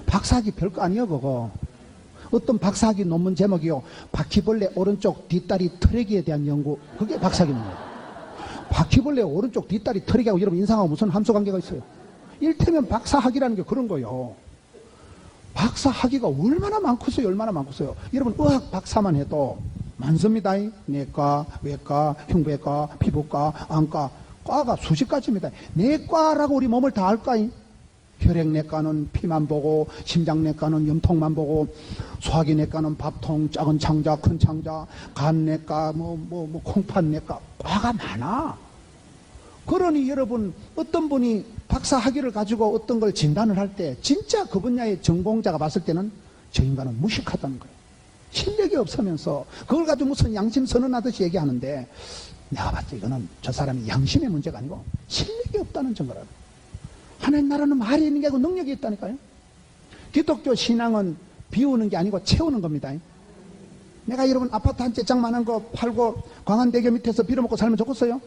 박사학위 별거 아니에요, 그거. 어떤 박사학위 논문 제목이요. 바퀴벌레 오른쪽 뒷다리 털에기에 대한 연구. 그게 박사학위입니다. 바퀴벌레 오른쪽 뒷다리 털에기하고 여러분 인상하고 무슨 함수관계가 있어요? 일테면 박사학위라는 게 그런 거예요. 박사학위가 얼마나 많겠어요, 얼마나 많겠어요. 여러분 의학 박사만 해도 많습니다. 내과, 외과, 흉부외과, 피부과, 안과, 과가 수십 가지입니다. 내과라고 우리 몸을 다 알까? 혈액내과는 피만 보고, 심장내과는 염통만 보고, 소화기내과는 밥통, 작은 창자, 큰 창자, 간내과, 콩팥내과, 과가 많아. 그러니 여러분, 어떤 분이 박사학위를 가지고 어떤 걸 진단을 할 때, 진짜 그 분야의 전공자가 봤을 때는 저 인간은 무식하다는 거예요. 실력이 없으면서, 그걸 가지고 무슨 양심 선언하듯이 얘기하는데, 내가 봤을 때 이거는 저 사람이 양심의 문제가 아니고, 실력이 없다는 증거라는 거예요. 하나님 나라는 말이 있는 게 아니고 능력이 있다니까요. 기독교 신앙은 비우는 게 아니고 채우는 겁니다. 내가 여러분 아파트 한 채 짱만한 거 팔고 광안대교 밑에서 빌어먹고 살면 좋겠어요?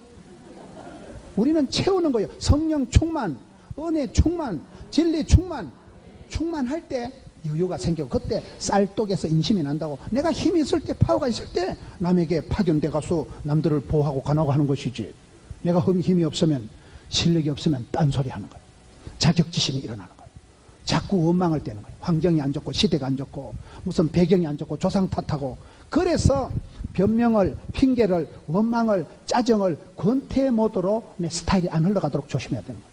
우리는 채우는 거예요. 성령 충만, 은혜 충만, 진리 충만, 충만할 때 여유가 생기고, 그때 쌀독에서 인심이 난다고. 내가 힘이 있을 때, 파워가 있을 때 남에게 파견돼 가서 남들을 보호하고 관하고 하는 것이지, 내가 힘이 없으면, 실력이 없으면 딴소리 하는 거예요. 자격지심이 일어나는 거예요. 자꾸 원망을 떼는 거예요. 환경이 안 좋고, 시대가 안 좋고, 무슨 배경이 안 좋고, 조상 탓하고. 그래서 변명을, 핑계를, 원망을, 짜증을 권태 모드로 내 스타일이 안 흘러가도록 조심해야 되는 거예요.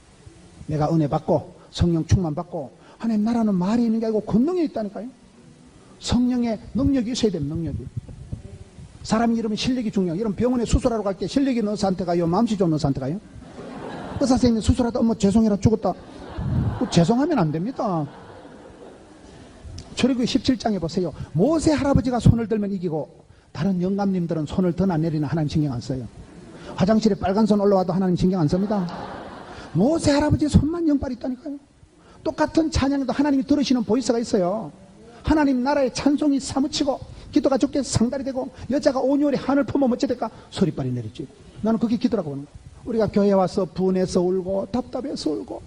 내가 은혜 받고 성령 충만 받고, 하나님 나라는 말이 있는 게 아니고 권능이 있다니까요. 성령의 능력이 있어야 됩니다. 능력이. 사람이 이러면 실력이 중요해요. 여러분 병원에 수술하러 갈 때 실력이 있는 의사한테 가요, 마음씨 좋은 의사한테 가요? 의사 선생님이 수술하다 어머 죄송해라 죽었다. 죄송하면 안 됩니다. 출애굽기 17장에 보세요. 모세 할아버지가 손을 들면 이기고, 다른 영감님들은 손을 드나 내리나 하나님 신경 안 써요. 화장실에 빨간 손 올라와도 하나님 신경 안 씁니다. 모세 할아버지 손만 영빨이 있다니까요. 똑같은 찬양에도 하나님이 들으시는 보이스가 있어요. 하나님 나라의 찬송이 사무치고, 기도가 죽게 상달이 되고, 여자가 온유월에 하늘 품으면 어찌될까? 소리빨이 내리지. 나는 그게 기도라고 하는 거예요. 우리가 교회 와서 분해서 울고 답답해서 울고,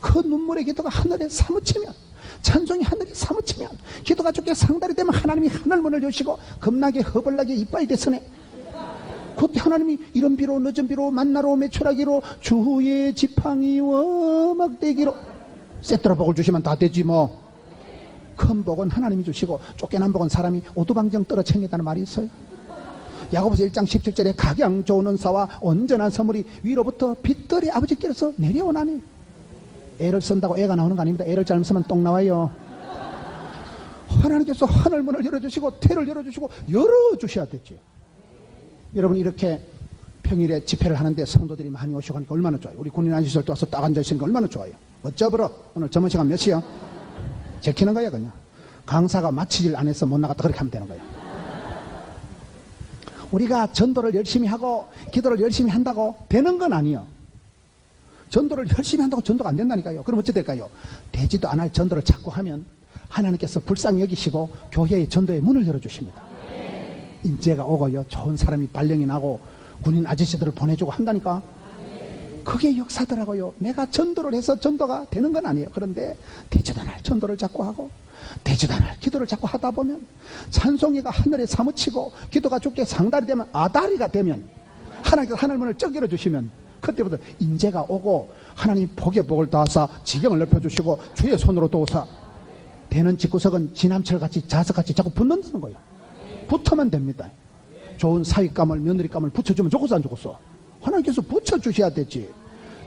그 눈물의 기도가 하늘에 사무치면, 찬송이 하늘에 사무치면, 기도가 죽게 상달이 되면 하나님이 하늘문을 여시고 겁나게 허벌나게 이빨이 됐으네. 그때 하나님이 이른 비로 늦은 비로 만나로 매출하기로 주의 지팡이와 막대기로 세트로 복을 주시면 다 되지 뭐. 큰 복은 하나님이 주시고 쫓겨난 복은 사람이 오두방정 떨어챙긴다는 말이 있어요. 야고보서 1장 17절에 각양 좋은 은사와 온전한 선물이 위로부터 빛들의 아버지께서 내려오나니. 애를 쓴다고 애가 나오는 거 아닙니다. 애를 잘못 쓰면 똥 나와요. 하나님께서 하늘문을 열어주시고 태를 열어주시고 열어주셔야 되죠. 여러분 이렇게 평일에 집회를 하는데 성도들이 많이 오시고 하니까 얼마나 좋아요. 우리 군인 안시설 때 와서 딱 앉아있으니까 얼마나 좋아요. 어쩌버려. 오늘 점심 시간 몇 시요? 제키는 거야 그냥. 강사가 마치질 안 해서 못 나갔다 그렇게 하면 되는 거예요. 우리가 전도를 열심히 하고 기도를 열심히 한다고 되는 건 아니에요. 전도를 열심히 한다고 전도가 안 된다니까요. 그럼 어찌 될까요? 되지도 않을 전도를 자꾸 하면 하나님께서 불쌍히 여기시고 교회의 전도의 문을 열어주십니다. 인재가 오고요, 좋은 사람이 발령이 나고 군인 아저씨들을 보내주고 한다니까. 그게 역사더라고요. 내가 전도를 해서 전도가 되는 건 아니에요. 그런데 되지도 않을 전도를 자꾸 하고 되지도 않을 기도를 자꾸 하다 보면 찬송이가 하늘에 사무치고 기도가 죽게 상달이 되면 아다리가 되면 하나님께서 하늘문을 쩍 열어주시면 그때부터 인재가 오고 하나님 복의 복을 더하사 지경을 넓혀주시고 주의 손으로 도우사 되는 집구석은 지남철같이 자석같이 자꾸 붙는다는 거예요. 붙으면 됩니다. 좋은 사윗감을 며느리감을 붙여주면 좋겠어 안 좋겠어? 하나님께서 붙여주셔야 되지.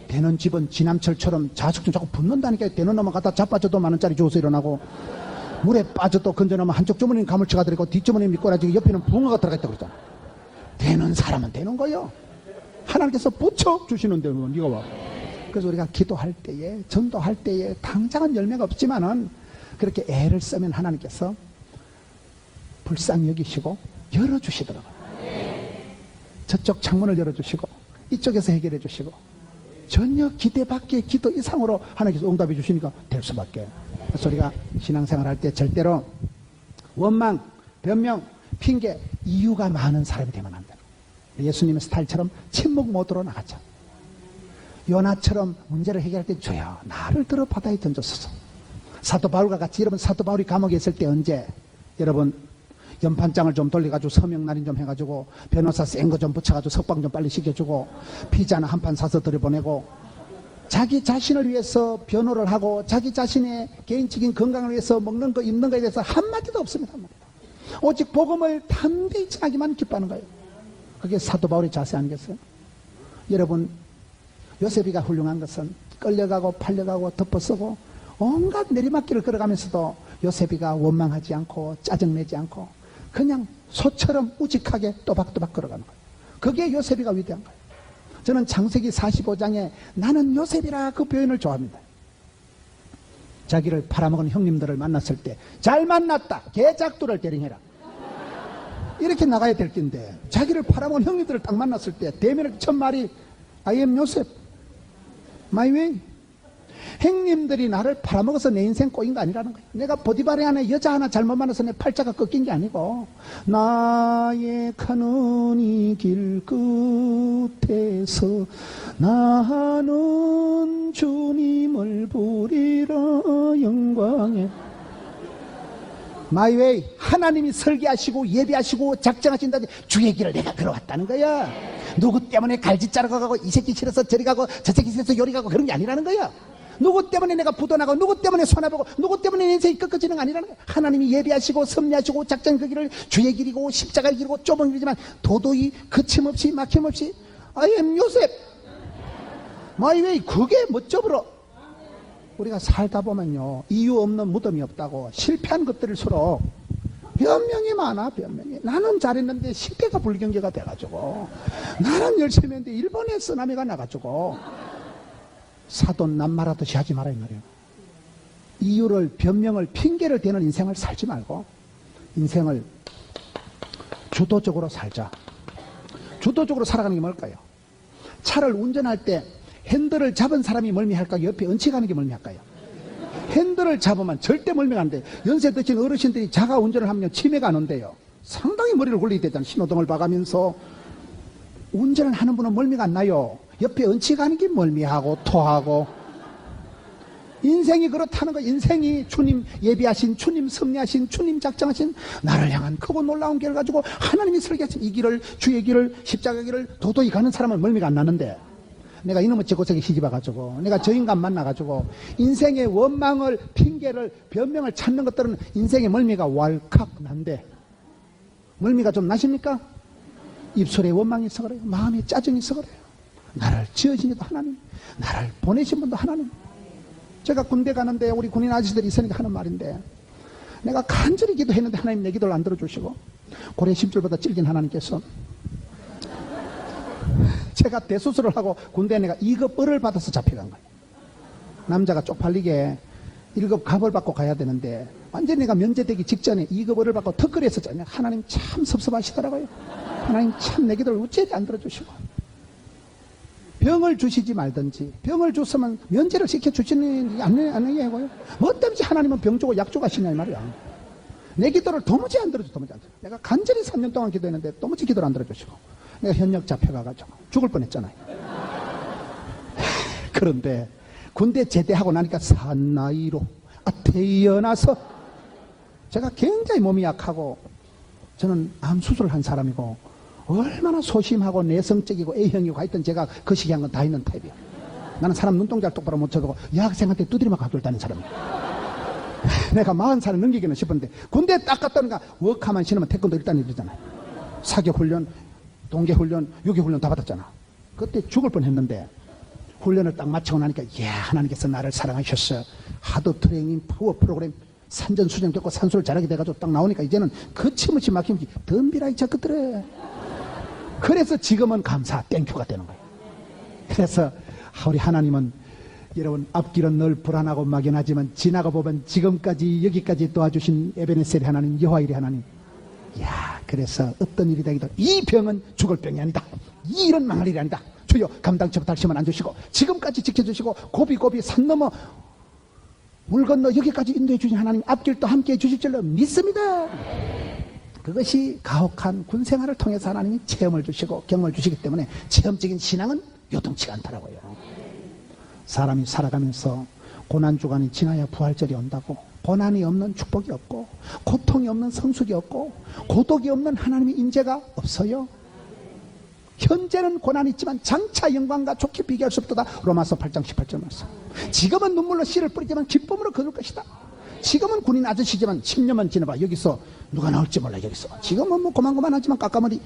되는 집은 지남철처럼 자석좀 자꾸 붙는다니까. 되는 놈은 갖다 자빠져도 만원짜리 주워서 일어나고 물에 빠져도 건져놓으면 한쪽 주머니는 가물치가 들어있고 뒷주머니는 미꾸라지 옆에는 붕어가 들어가 있다고 그러잖아. 되는 사람은 되는 거예요. 하나님께서 붙여주시는 데는 네가 와. 그래서 우리가 기도할 때에 전도할 때에 당장은 열매가 없지만은 그렇게 애를 쓰면 하나님께서 불쌍히 여기시고 열어주시더라고요. 저쪽 창문을 열어주시고 이쪽에서 해결해 주시고 전혀 기대 밖의 기도 이상으로 하나님께서 응답해 주시니까 될 수밖에. 그래서 우리가 신앙생활 할 때 절대로 원망, 변명, 핑계, 이유가 많은 사람이 되면 안 돼요. 예수님의 스타일처럼 침묵 모드로 나가자. 요나처럼 문제를 해결할 때 주여 나를 들어 바다에 던졌소서. 사도 바울과 같이, 여러분 사도 바울이 감옥에 있을 때 언제 여러분 연판장을 좀 돌려가지고 서명 날인 좀 해가지고 변호사 센 거 좀 붙여가지고 석방 좀 빨리 시켜주고 피자나 한 판 사서 들여보내고 자기 자신을 위해서 변호를 하고 자기 자신의 개인적인 건강을 위해서 먹는 거 입는 거에 대해서 한마디도 없습니다. 한마디도. 오직 복음을 담대히 전하기만 기뻐하는 거예요. 그게 사도 바울의 자세 아니겠어요? 여러분 요셉이가 훌륭한 것은 끌려가고 팔려가고 덮어쓰고 온갖 내리막길을 걸어가면서도 요셉이가 원망하지 않고 짜증내지 않고 그냥 소처럼 우직하게 또박또박 걸어가는 거예요. 그게 요셉이가 위대한 거예요. 저는 창세기 45장에 나는 요셉이라 그 표현을 좋아합니다. 자기를 팔아먹은 형님들을 만났을 때 잘 만났다 개작두를 대령해라 이렇게 나가야 될 텐데 자기를 팔아먹은 형님들을 딱 만났을 때 대면을 첫 말이 I am 요셉 my way. 형님들이 나를 팔아먹어서 내 인생 꼬인 거 아니라는 거예요. 내가 보디바리 안에 여자 하나 잘못 만나서 내 팔자가 꺾인 게 아니고 나의 가는 이 길 끝에서 나는 주님을 부리라 영광에 My way. 하나님이 설계하시고 예비하시고 작정하신다. 주의 길을 내가 걸어왔다는 거야. 누구 때문에 갈지 자르고 가고 이 새끼 싫어서 저리 가고 저 새끼 싫어서 요리 가고 그런 게 아니라는 거야. 누구 때문에 내가 부도나고 누구 때문에 손해보고 누구 때문에 내 인생이 꺾어지는 거 아니라는 거야. 하나님이 예비하시고 섭리하시고 작정 그 길을 주의 길이고 십자가의 길이고 좁은 길이지만 도도히 거침없이 막힘없이 I am 요셉 My way. 그게 멋져버려. 우리가 살다 보면요 이유 없는 무덤이 없다고 실패한 것들일수록 변명이 많아. 변명이. 나는 잘했는데 실패가 불경계가 돼가지고 나는 열심히 했는데 일본에 쓰나미가 나가지고 사돈 남말하듯이 하지 마라 이 말이에요. 이유를 변명을 핑계를 대는 인생을 살지 말고 인생을 주도적으로 살자. 주도적으로 살아가는 게 뭘까요? 차를 운전할 때 핸들을 잡은 사람이 멀미할까요? 옆에 얹혀가는 게 멀미할까요? 핸들을 잡으면 절대 멀미가 안 돼요. 연세 드신 어르신들이 자가 운전을 하면 치매가 안 온대요. 상당히 머리를 굴리게 되잖아요. 신호등을 봐가면서 운전을 하는 분은 멀미가 안 나요. 옆에 얹혀가는 게 멀미하고 토하고. 인생이 그렇다는 거. 인생이 주님 예비하신, 주님 섭리하신, 주님 작정하신 나를 향한 크고 놀라운 길을 가지고 하나님이 설계하신 이 길을, 주의 길을, 십자가 길을 도도히 가는 사람은 멀미가 안 나는데 내가 이놈의 제고석에 시집와가지고 내가 저 인간 만나가지고 인생의 원망을, 핑계를, 변명을 찾는 것들은 인생의 멀미가 왈칵 난데 멀미가 좀 나십니까? 입술에 원망이 있어 그래요. 마음에 짜증이 있어 그래요. 나를 지으신 이도 하나님, 나를 보내신 분도 하나님. 제가 군대 가는데 우리 군인 아저씨들이 있으니까 하는 말인데 내가 간절히 기도했는데 하나님 내 기도를 안 들어주시고 고래 심줄보다 찔긴 하나님께서 제가 대수술을 하고 군대에 내가 2급 을을 받아서 잡혀간 거예요. 남자가 쪽팔리게 1급 갑을 받고 가야 되는데 완전히 내가 면제되기 직전에 2급 을을 받고 턱걸이 했었잖아요. 하나님 참 섭섭하시더라고요. 하나님 참 내 기도를 어찌 안 들어주시고 병을 주시지 말든지 병을 줬으면 면제를 시켜주시는 게 아니에요. 뭐 때문에 하나님은 병 주고 약 주고 하시냐 이 말이야. 내 기도를 도무지 안 들어줘. 도무지 안 들어줘. 내가 간절히 3년 동안 기도했는데 도무지 기도를 안 들어주시고 내가 현역 잡혀가가지고 죽을 뻔했잖아요. 그런데 군대 제대하고 나니까 산 나이로 태어나서 제가 굉장히 몸이 약하고 저는 암 수술을 한 사람이고 얼마나 소심하고 내성적이고 A형이고 하여튼 제가 거시기한 건 다 있는 타입이야. 나는 사람 눈동자를 똑바로 못 쳐두고 여학생한테 두드리만 가둘다는 사람이야. 내가 40살을 넘기기는 싶은데 군대에 딱 갔다 오니까 워카만 신으면 태권도 일단 이러잖아요. 사격훈련, 동계훈련, 유기훈련 다 받았잖아. 그때 죽을 뻔했는데 훈련을 딱 마치고 나니까 이야 하나님께서 나를 사랑하셨어. 하드 트레이닝 파워 프로그램 산전수전 겪고 산수를 잘하게 돼가지고 딱 나오니까 이제는 거침없이 막힘없이 덤비라 이 자식들에. 그래서 지금은 감사 땡큐가 되는 거예요. 그래서 우리 하나님은 여러분, 앞길은 늘 불안하고 막연하지만 지나가 보면 지금까지 여기까지 도와주신 에베네셀의 하나님, 여호와일의 하나님. 야, 그래서 어떤 일이 되기도 이 병은 죽을 병이 아니다. 이 일은 망할 일이 아니다. 주여 감당치 못할 시험은 안 주시고 지금까지 지켜주시고 고비고비 산 넘어 물 건너 여기까지 인도해 주신 하나님 앞길도 함께해 주실 줄로 믿습니다. 그것이 가혹한 군 생활을 통해서 하나님이 체험을 주시고 경험을 주시기 때문에 체험적인 신앙은 요동치가 않더라고요. 사람이 살아가면서 고난주간이 지나야 부활절이 온다고, 고난이 없는 축복이 없고 고통이 없는 성숙이 없고 고독이 없는 하나님의 임재가 없어요. 현재는 고난이 있지만 장차 영광과 좋게 비교할 수 없도다. 로마서 8장 18절 말씀. 지금은 눈물로 씨를 뿌리지만 기쁨으로 거둘 것이다. 지금은 군인 아저씨지만 10년만 지나봐 여기서 누가 나올지 몰라. 여기서 지금은 뭐 고만고만하지만 깎아머리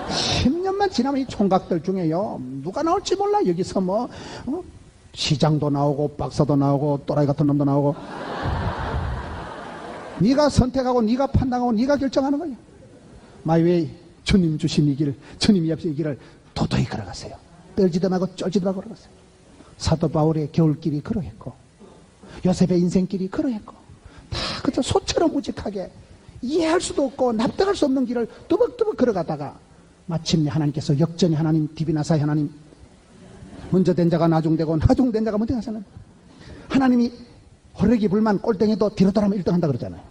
10년만 지나면 이 총각들 중에요 누가 나올지 몰라. 여기서 뭐 시장도 나오고 박사도 나오고 또라이 같은 놈도 나오고. 네가 선택하고 네가 판단하고 네가 결정하는 거야. 마이웨이, 주님 주신 이 길, 주님이 앞서 이 길을 도도히 걸어가세요. 떨지도 말고 쩔지도 말고 걸어가세요. 사도 바울의 겨울길이 그러했고 요셉의 인생길이 그러했고 다 그저 소처럼 무직하게 이해할 수도 없고 납득할 수 없는 길을 뚜벅뚜벅 걸어가다가 마침내 하나님께서 역전의 하나님, 디비나사의 하나님, 먼저 된 자가 나중되고 나중된 자가 먼저 가서는 하나님이 호래기 불만 꼴등해도 뒤로 돌아오면 1등 한다 그러잖아요.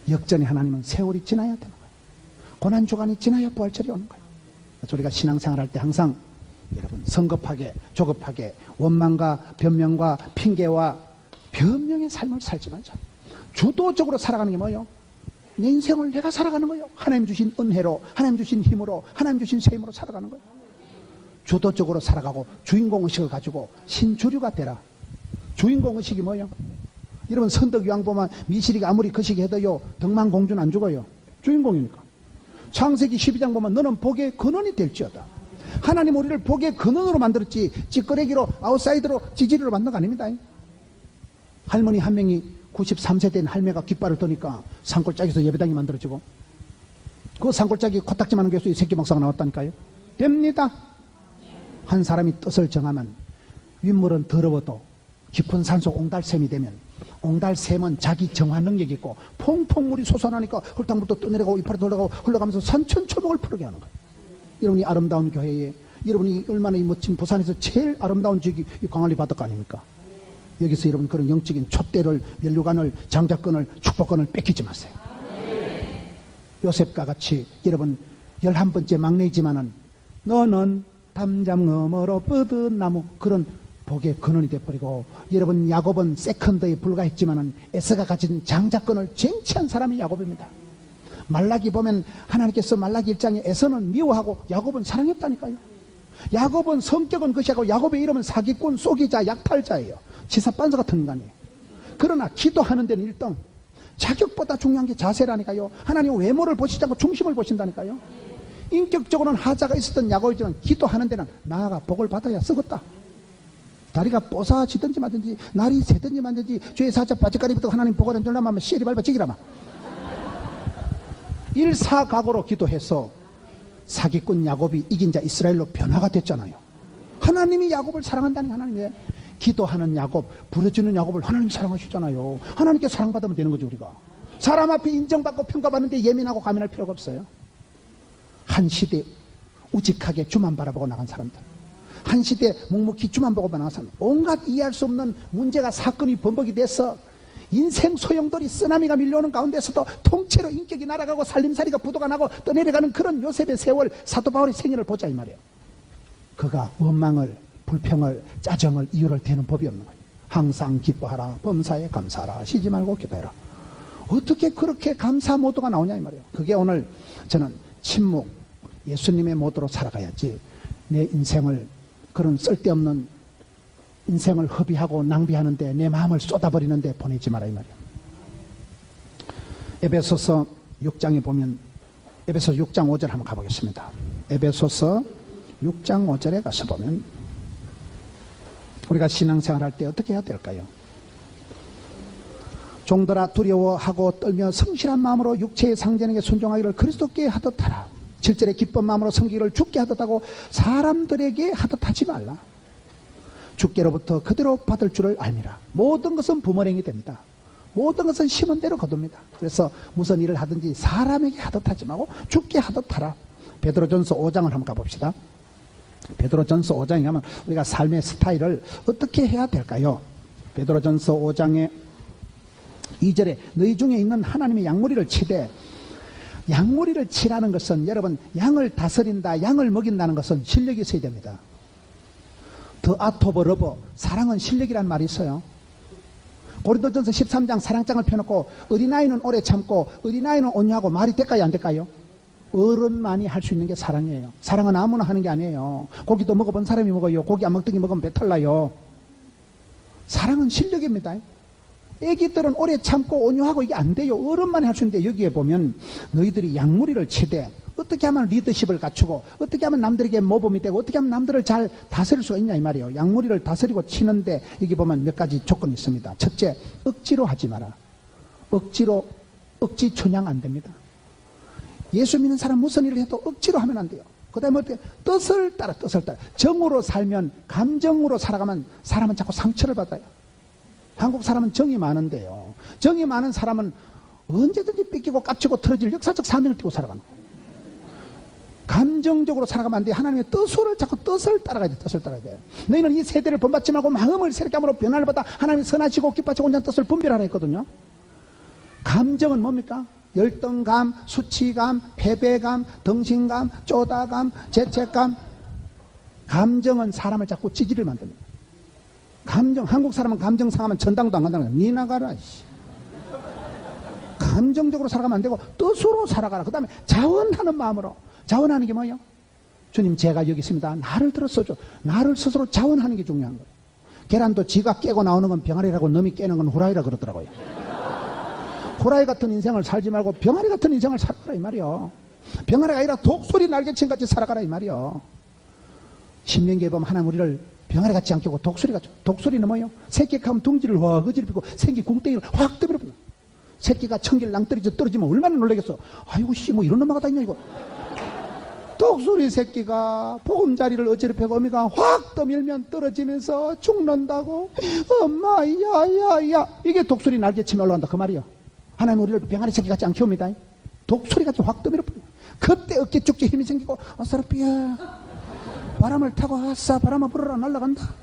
역전의 하나님은 세월이 지나야 되는 거예요. 고난주간이 지나야 부활절이 오는 거예요. 그래서 우리가 신앙생활 할 때 항상 여러분 성급하게 조급하게 원망과 변명과 핑계와 변명의 삶을 살지 말자. 주도적으로 살아가는 게 뭐예요? 내 인생을 내가 살아가는 거예요. 하나님 주신 은혜로, 하나님 주신 힘으로, 하나님 주신 셈으로 살아가는 거예요. 주도적으로 살아가고 주인공의식을 가지고 신주류가 되라. 주인공의식이 뭐예요? 여러분 선덕유황 보면 미실이가 아무리 거시기 해도요 덕만공주는 안 죽어요. 주인공이니까. 창세기 12장 보면 너는 복의 근원이 될지어다. 하나님 우리를 복의 근원으로 만들었지 찌끄레기로 아웃사이드로 지지리로 만든 거 아닙니다. 할머니 한 명이 93세 된 할매가 깃발을 드니까 산골짜기에서 예배당이 만들어지고 그 산골짜기 코딱지만한 교수에 새끼 목사가 나왔다니까요. 됩니다. 한 사람이 뜻을 정하면 윗물은 더러워도 깊은 산속 옹달샘이 되면 옹달샘은 자기 정화 능력이 있고 퐁퐁 물이 솟아나니까 흙탕물도 떠내려가고 이파리 돌아가고 흘러가면서 산천초목을 푸르게 하는 거예요. 여러분이 아름다운 교회에 여러분이 얼마나 이 멋진 부산에서 제일 아름다운 지역이 광안리 바닷가 아닙니까? 여기서 여러분 그런 영적인 촛대를 면류관을 장자권을 축복권을 뺏기지 마세요. 요셉과 같이 여러분 11번째 막내이지만은 너는 담장 너머로 뻗은 나무 그런 복의 근원이 되어버리고 여러분 야곱은 세컨드에 불과했지만은 에서가 가진 장자권을 쟁취한 사람이 야곱입니다. 말라기 보면 하나님께서 말라기 1장에 에서는 미워하고 야곱은 사랑했다니까요. 야곱은 성격은 것이고 야곱의 이름은 사기꾼, 속이자, 약탈자예요. 지사반사 같은 인간이에요. 그러나 기도하는 데는 1등. 자격보다 중요한 게 자세라니까요. 하나님은 외모를 보시지 않고 중심을 보신다니까요. 인격적으로는 하자가 있었던 야곱이지만 기도하는 데는 나아가 복을 받아야 쓰겠다. 다리가 뽀사지든지 말든지 날이 새든지 말든지 죄의 살짝 바짓가리부터 하나님 복을 안 주려면 하면 씨리 밟아 지기라마. 일사각오로 기도해서 사기꾼 야곱이 이긴 자 이스라엘로 변화가 됐잖아요. 하나님이 야곱을 사랑한다는 하나님의 기도하는 야곱, 부르짖는 야곱을 하나님 사랑하시잖아요. 하나님께 사랑받으면 되는 거죠. 우리가 사람 앞에 인정받고 평가받는데 예민하고 가면할 필요가 없어요. 한 시대 우직하게 주만 바라보고 나간 사람들, 한 시대 묵묵히 주만 보고 나간 사람들, 온갖 이해할 수 없는 문제가 사건이 번복이 돼서 인생 소용돌이 쓰나미가 밀려오는 가운데서도 통째로 인격이 날아가고 살림살이가 부도가 나고 떠내려가는 그런 요셉의 세월, 사도 바울의 생애를 보자 이 말이에요. 그가 원망을, 불평을, 짜증을, 이유를 대는 법이 없는 거예요. 항상 기뻐하라, 범사에 감사하라, 쉬지 말고 기도해라. 어떻게 그렇게 감사 모드가 나오냐 이 말이에요. 그게 오늘 저는 침묵, 예수님의 모드로 살아가야지 내 인생을 그런 쓸데없는 인생을 허비하고 낭비하는데 내 마음을 쏟아버리는데 보내지 마라 이 말이에요. 에베소서 6장에 보면 에베소 6장 5절 한번 가보겠습니다. 에베소서 6장 5절에 가서 보면 우리가 신앙생활 할 때 어떻게 해야 될까요? 종들아 두려워하고 떨며 성실한 마음으로 육체의 상전에게 순종하기를 그리스도께 하듯 하라. 7절에 기쁜 마음으로 섬기기를 주께 하듯 하고 사람들에게 하듯 하지 말라. 주께로부터 그대로 받을 줄을 알미라. 모든 것은 부모랭이 됩니다. 모든 것은 심은 대로 거둡니다. 그래서 무슨 일을 하든지 사람에게 하듯 하지 말고 주께 하듯 하라. 베드로전서 5장을 한번 가봅시다. 베드로전서 5장에 가면 우리가 삶의 스타일을 어떻게 해야 될까요? 베드로전서 5장의 2절에 너희 중에 있는 하나님의 양무리를 치되, 양무리를 치라는 것은 여러분 양을 다스린다, 양을 먹인다는 것은 실력이 있어야 됩니다. 더 아토버 러버, 사랑은 실력이라는 말이 있어요. 고린도전서 13장 사랑장을 펴놓고 어린아이는 오래 참고 어린아이는 온유하고 말이 될까요, 안 될까요? 어른만이 할 수 있는 게 사랑이에요. 사랑은 아무나 하는 게 아니에요. 고기도 먹어본 사람이 먹어요. 고기 안 먹더니 먹으면 배탈 나요. 사랑은 실력입니다. 애기들은 오래 참고 온유하고 이게 안 돼요. 어른만이 할 수 있는데, 여기에 보면 너희들이 양무리를 치되 어떻게 하면 리더십을 갖추고 어떻게 하면 남들에게 모범이 되고 어떻게 하면 남들을 잘 다스릴 수가 있냐 이 말이에요. 양무리를 다스리고 치는데 여기 보면 몇 가지 조건이 있습니다. 첫째, 억지로 하지 마라. 억지 춘향 안 됩니다. 예수 믿는 사람 무슨 일을 해도 억지로 하면 안 돼요. 그 다음에 어떻게 뜻을 따라 정으로 살면, 감정으로 살아가면 사람은 자꾸 상처를 받아요. 한국 사람은 정이 많은데요, 정이 많은 사람은 언제든지 삐끼고 깝치고 틀어질 역사적 사명을 띠고 살아가는 거예요. 감정적으로 살아가면 안 돼요. 하나님의 뜻을 자꾸 뜻을 따라가야 돼. 뜻을 따라가야 돼. 너희는 이 세대를 본받지 말고 마음을 새롭게 함으로 변화를 받아 하나님의 선하시고 기뻐하시고 온전한 뜻을 분별하라 했거든요. 감정은 뭡니까? 열등감, 수치감, 패배감, 덩신감, 쪼다감, 죄책감. 감정은 사람을 자꾸 찌질을 만듭니다. 한국 사람은 감정 상하면 전당도 안 간다는 거야. 니 나가라. 감정적으로 살아가면 안 되고 뜻으로 살아가라. 그 다음에 자원하는 마음으로. 자원하는 게 뭐예요? 주님, 제가 여기 있습니다. 나를 들어서줘. 나를 스스로 자원하는 게 중요한 거예요. 계란도 지가 깨고 나오는 건 병아리라고, 남이 깨는 건 후라이라 그러더라고요. 후라이 같은 인생을 살지 말고 병아리 같은 인생을 살아가라 이 말이요. 병아리가 아니라 독수리 날개친 같이 살아가라 이 말이요. 신명기에 보면 하나님 우리를 병아리 같지 않게 하고 독수리 같죠. 독수리는 뭐예요? 새끼 가면 둥지를 확 어지럽히고 생기 궁뎅이를 확 떠버려버려. 새끼가 청길 낭떠러지 떨어지면 얼마나 놀라겠어. 아이고 씨, 뭐 이런 놈아가 다 있냐 이거. 독수리 새끼가 보금자리를 어지럽히고 어미가 확 떠밀면 떨어지면서 죽는다고. 엄마 야야야, 이게 독수리 날개치며 올라간다 그 말이요. 하나님 우리를 병아리 새끼 같지 않게 옵니다. 독수리 같이 확 떠밀어버려. 그때 어깨 쭉지 힘이 생기고 아싸라삐야, 바람을 타고 아싸 바람아 불어라 날아간다.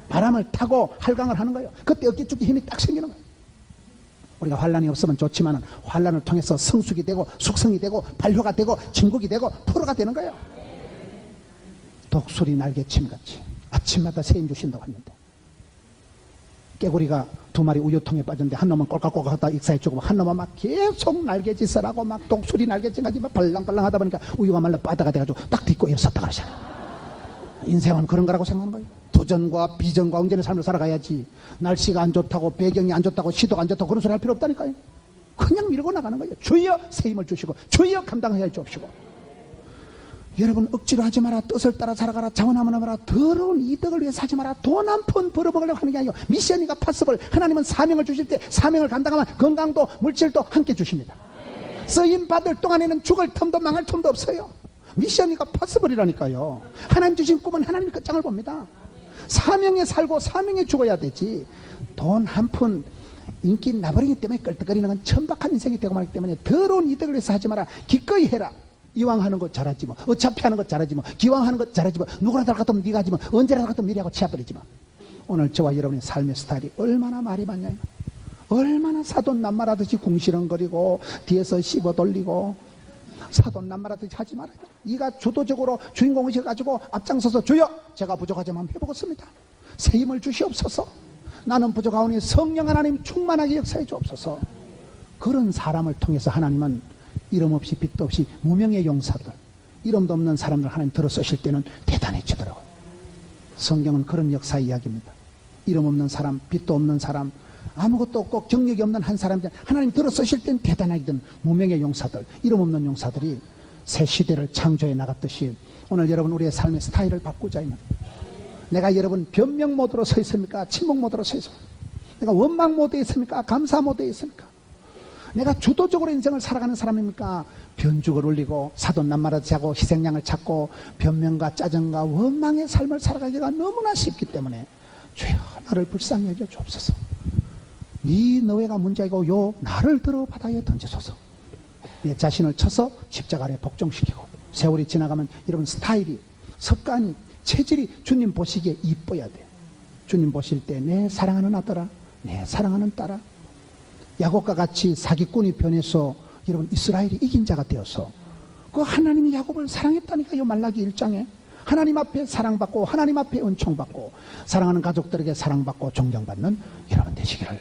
바람을 타고 활강을 하는 거예요. 그때 어깨 쭉지 힘이 딱 생기는 거예요. 우리가 환란이 없으면 좋지만 환란을 통해서 성숙이 되고 숙성이 되고 발효가 되고 진국이 되고 프로가 되는 거예요. 독수리 날개침같이 아침마다 새임 주신다고 했는데, 깨구리가 2마리 우유통에 빠졌는데 한 놈은 꼴깍꼴깍 하다 익사해 주고 한 놈은 막 계속 날개짓을 하고 막 독수리 날개짓까지 막 발랑발랑 하다 보니까 우유가 말라 빠다가 돼가지고 딱 딛고 일었었다 그러잖아요. 인생은 그런 거라고 생각하는 거예요. 도전과 비전과 엉전의 삶을 살아가야지. 날씨가 안 좋다고, 배경이 안 좋다고, 시도가 안 좋다고 그런 소리 할 필요 없다니까요. 그냥 밀고 나가는 거예요. 주여 새 힘을 주시고 주여 감당하여 주옵시고. 여러분 억지로 하지 마라. 뜻을 따라 살아가라. 자원하면 하라. 더러운 이득을 위해서 하지 마라. 돈 한 푼 벌어먹으려고 하는 게 아니고 미션이가 파서블. 하나님은 사명을 주실 때 사명을 감당하면 건강도 물질도 함께 주십니다. 쓰임 받을 동안에는 죽을 틈도 망할 틈도 없어요. 미션이가 파서블이라니까요. 하나님 주신 꿈은 하나님이 끝장을 봅니다. 사명에 살고 사명에 죽어야 되지. 돈 한 푼 인기 나버리기 때문에 끌떡거리는 건 천박한 인생이 되고 말기 때문에 더러운 이득을 위해서 하지 마라. 기꺼이 해라. 이왕 하는 것 잘하지 뭐. 어차피 하는 것 잘하지 뭐. 기왕 하는 것 잘하지 뭐. 누구나 다 같으면 네가 하지 뭐. 언제나 다 같으면 미래하고 치아버리지 뭐. 오늘 저와 여러분의 삶의 스타일이 얼마나 말이 많냐요. 얼마나 사돈난말하듯이 궁시렁거리고 뒤에서 씹어 돌리고 사돈난말하듯이 하지 말아요. 네가 주도적으로 주인공의식을 가지고 앞장서서 주여 제가 부족하지만 해보겠습니다. 새 힘을 주시옵소서. 나는 부족하오니 성령 하나님 충만하게 역사해 주옵소서. 그런 사람을 통해서 하나님은 이름 없이 빛도 없이 무명의 용사들, 이름도 없는 사람들 하나님 들어 쓰실 때는 대단해지더라고요. 성경은 그런 역사 이야기입니다. 이름 없는 사람, 빛도 없는 사람, 아무것도 없고 경력이 없는 한 사람들 하나님 들어 쓰실 때는 대단하게 무명의 용사들, 이름 없는 용사들이 새 시대를 창조해 나갔듯이 오늘 여러분 우리의 삶의 스타일을 바꾸자 이 말이에요. 내가 여러분 변명 모드로 서 있습니까? 침묵 모드로 서 있습니까? 내가 원망 모드에 있습니까? 감사 모드에 있습니까? 내가 주도적으로 인생을 살아가는 사람입니까? 변죽을 울리고 사돈남마를 자고 희생양을 찾고 변명과 짜증과 원망의 삶을 살아가기가 너무나 쉽기 때문에 주여 나를 불쌍히 여겨 주옵소서. 네 너회가 문제이고 요 나를 들어 바다에 던지소서. 내 자신을 쳐서 십자가에 복종시키고 세월이 지나가면 여러분 스타일이 습관이 체질이 주님 보시기에 이뻐야 돼. 주님 보실 때 내 사랑하는 아들아 내 사랑하는 딸아 야곱과 같이 사기꾼이 변해서 여러분 이스라엘이 이긴 자가 되어서 그 하나님이 야곱을 사랑했다니까요. 말라기 1장에 하나님 앞에 사랑받고 하나님 앞에 은총받고 사랑하는 가족들에게 사랑받고 존경받는 여러분 되시기를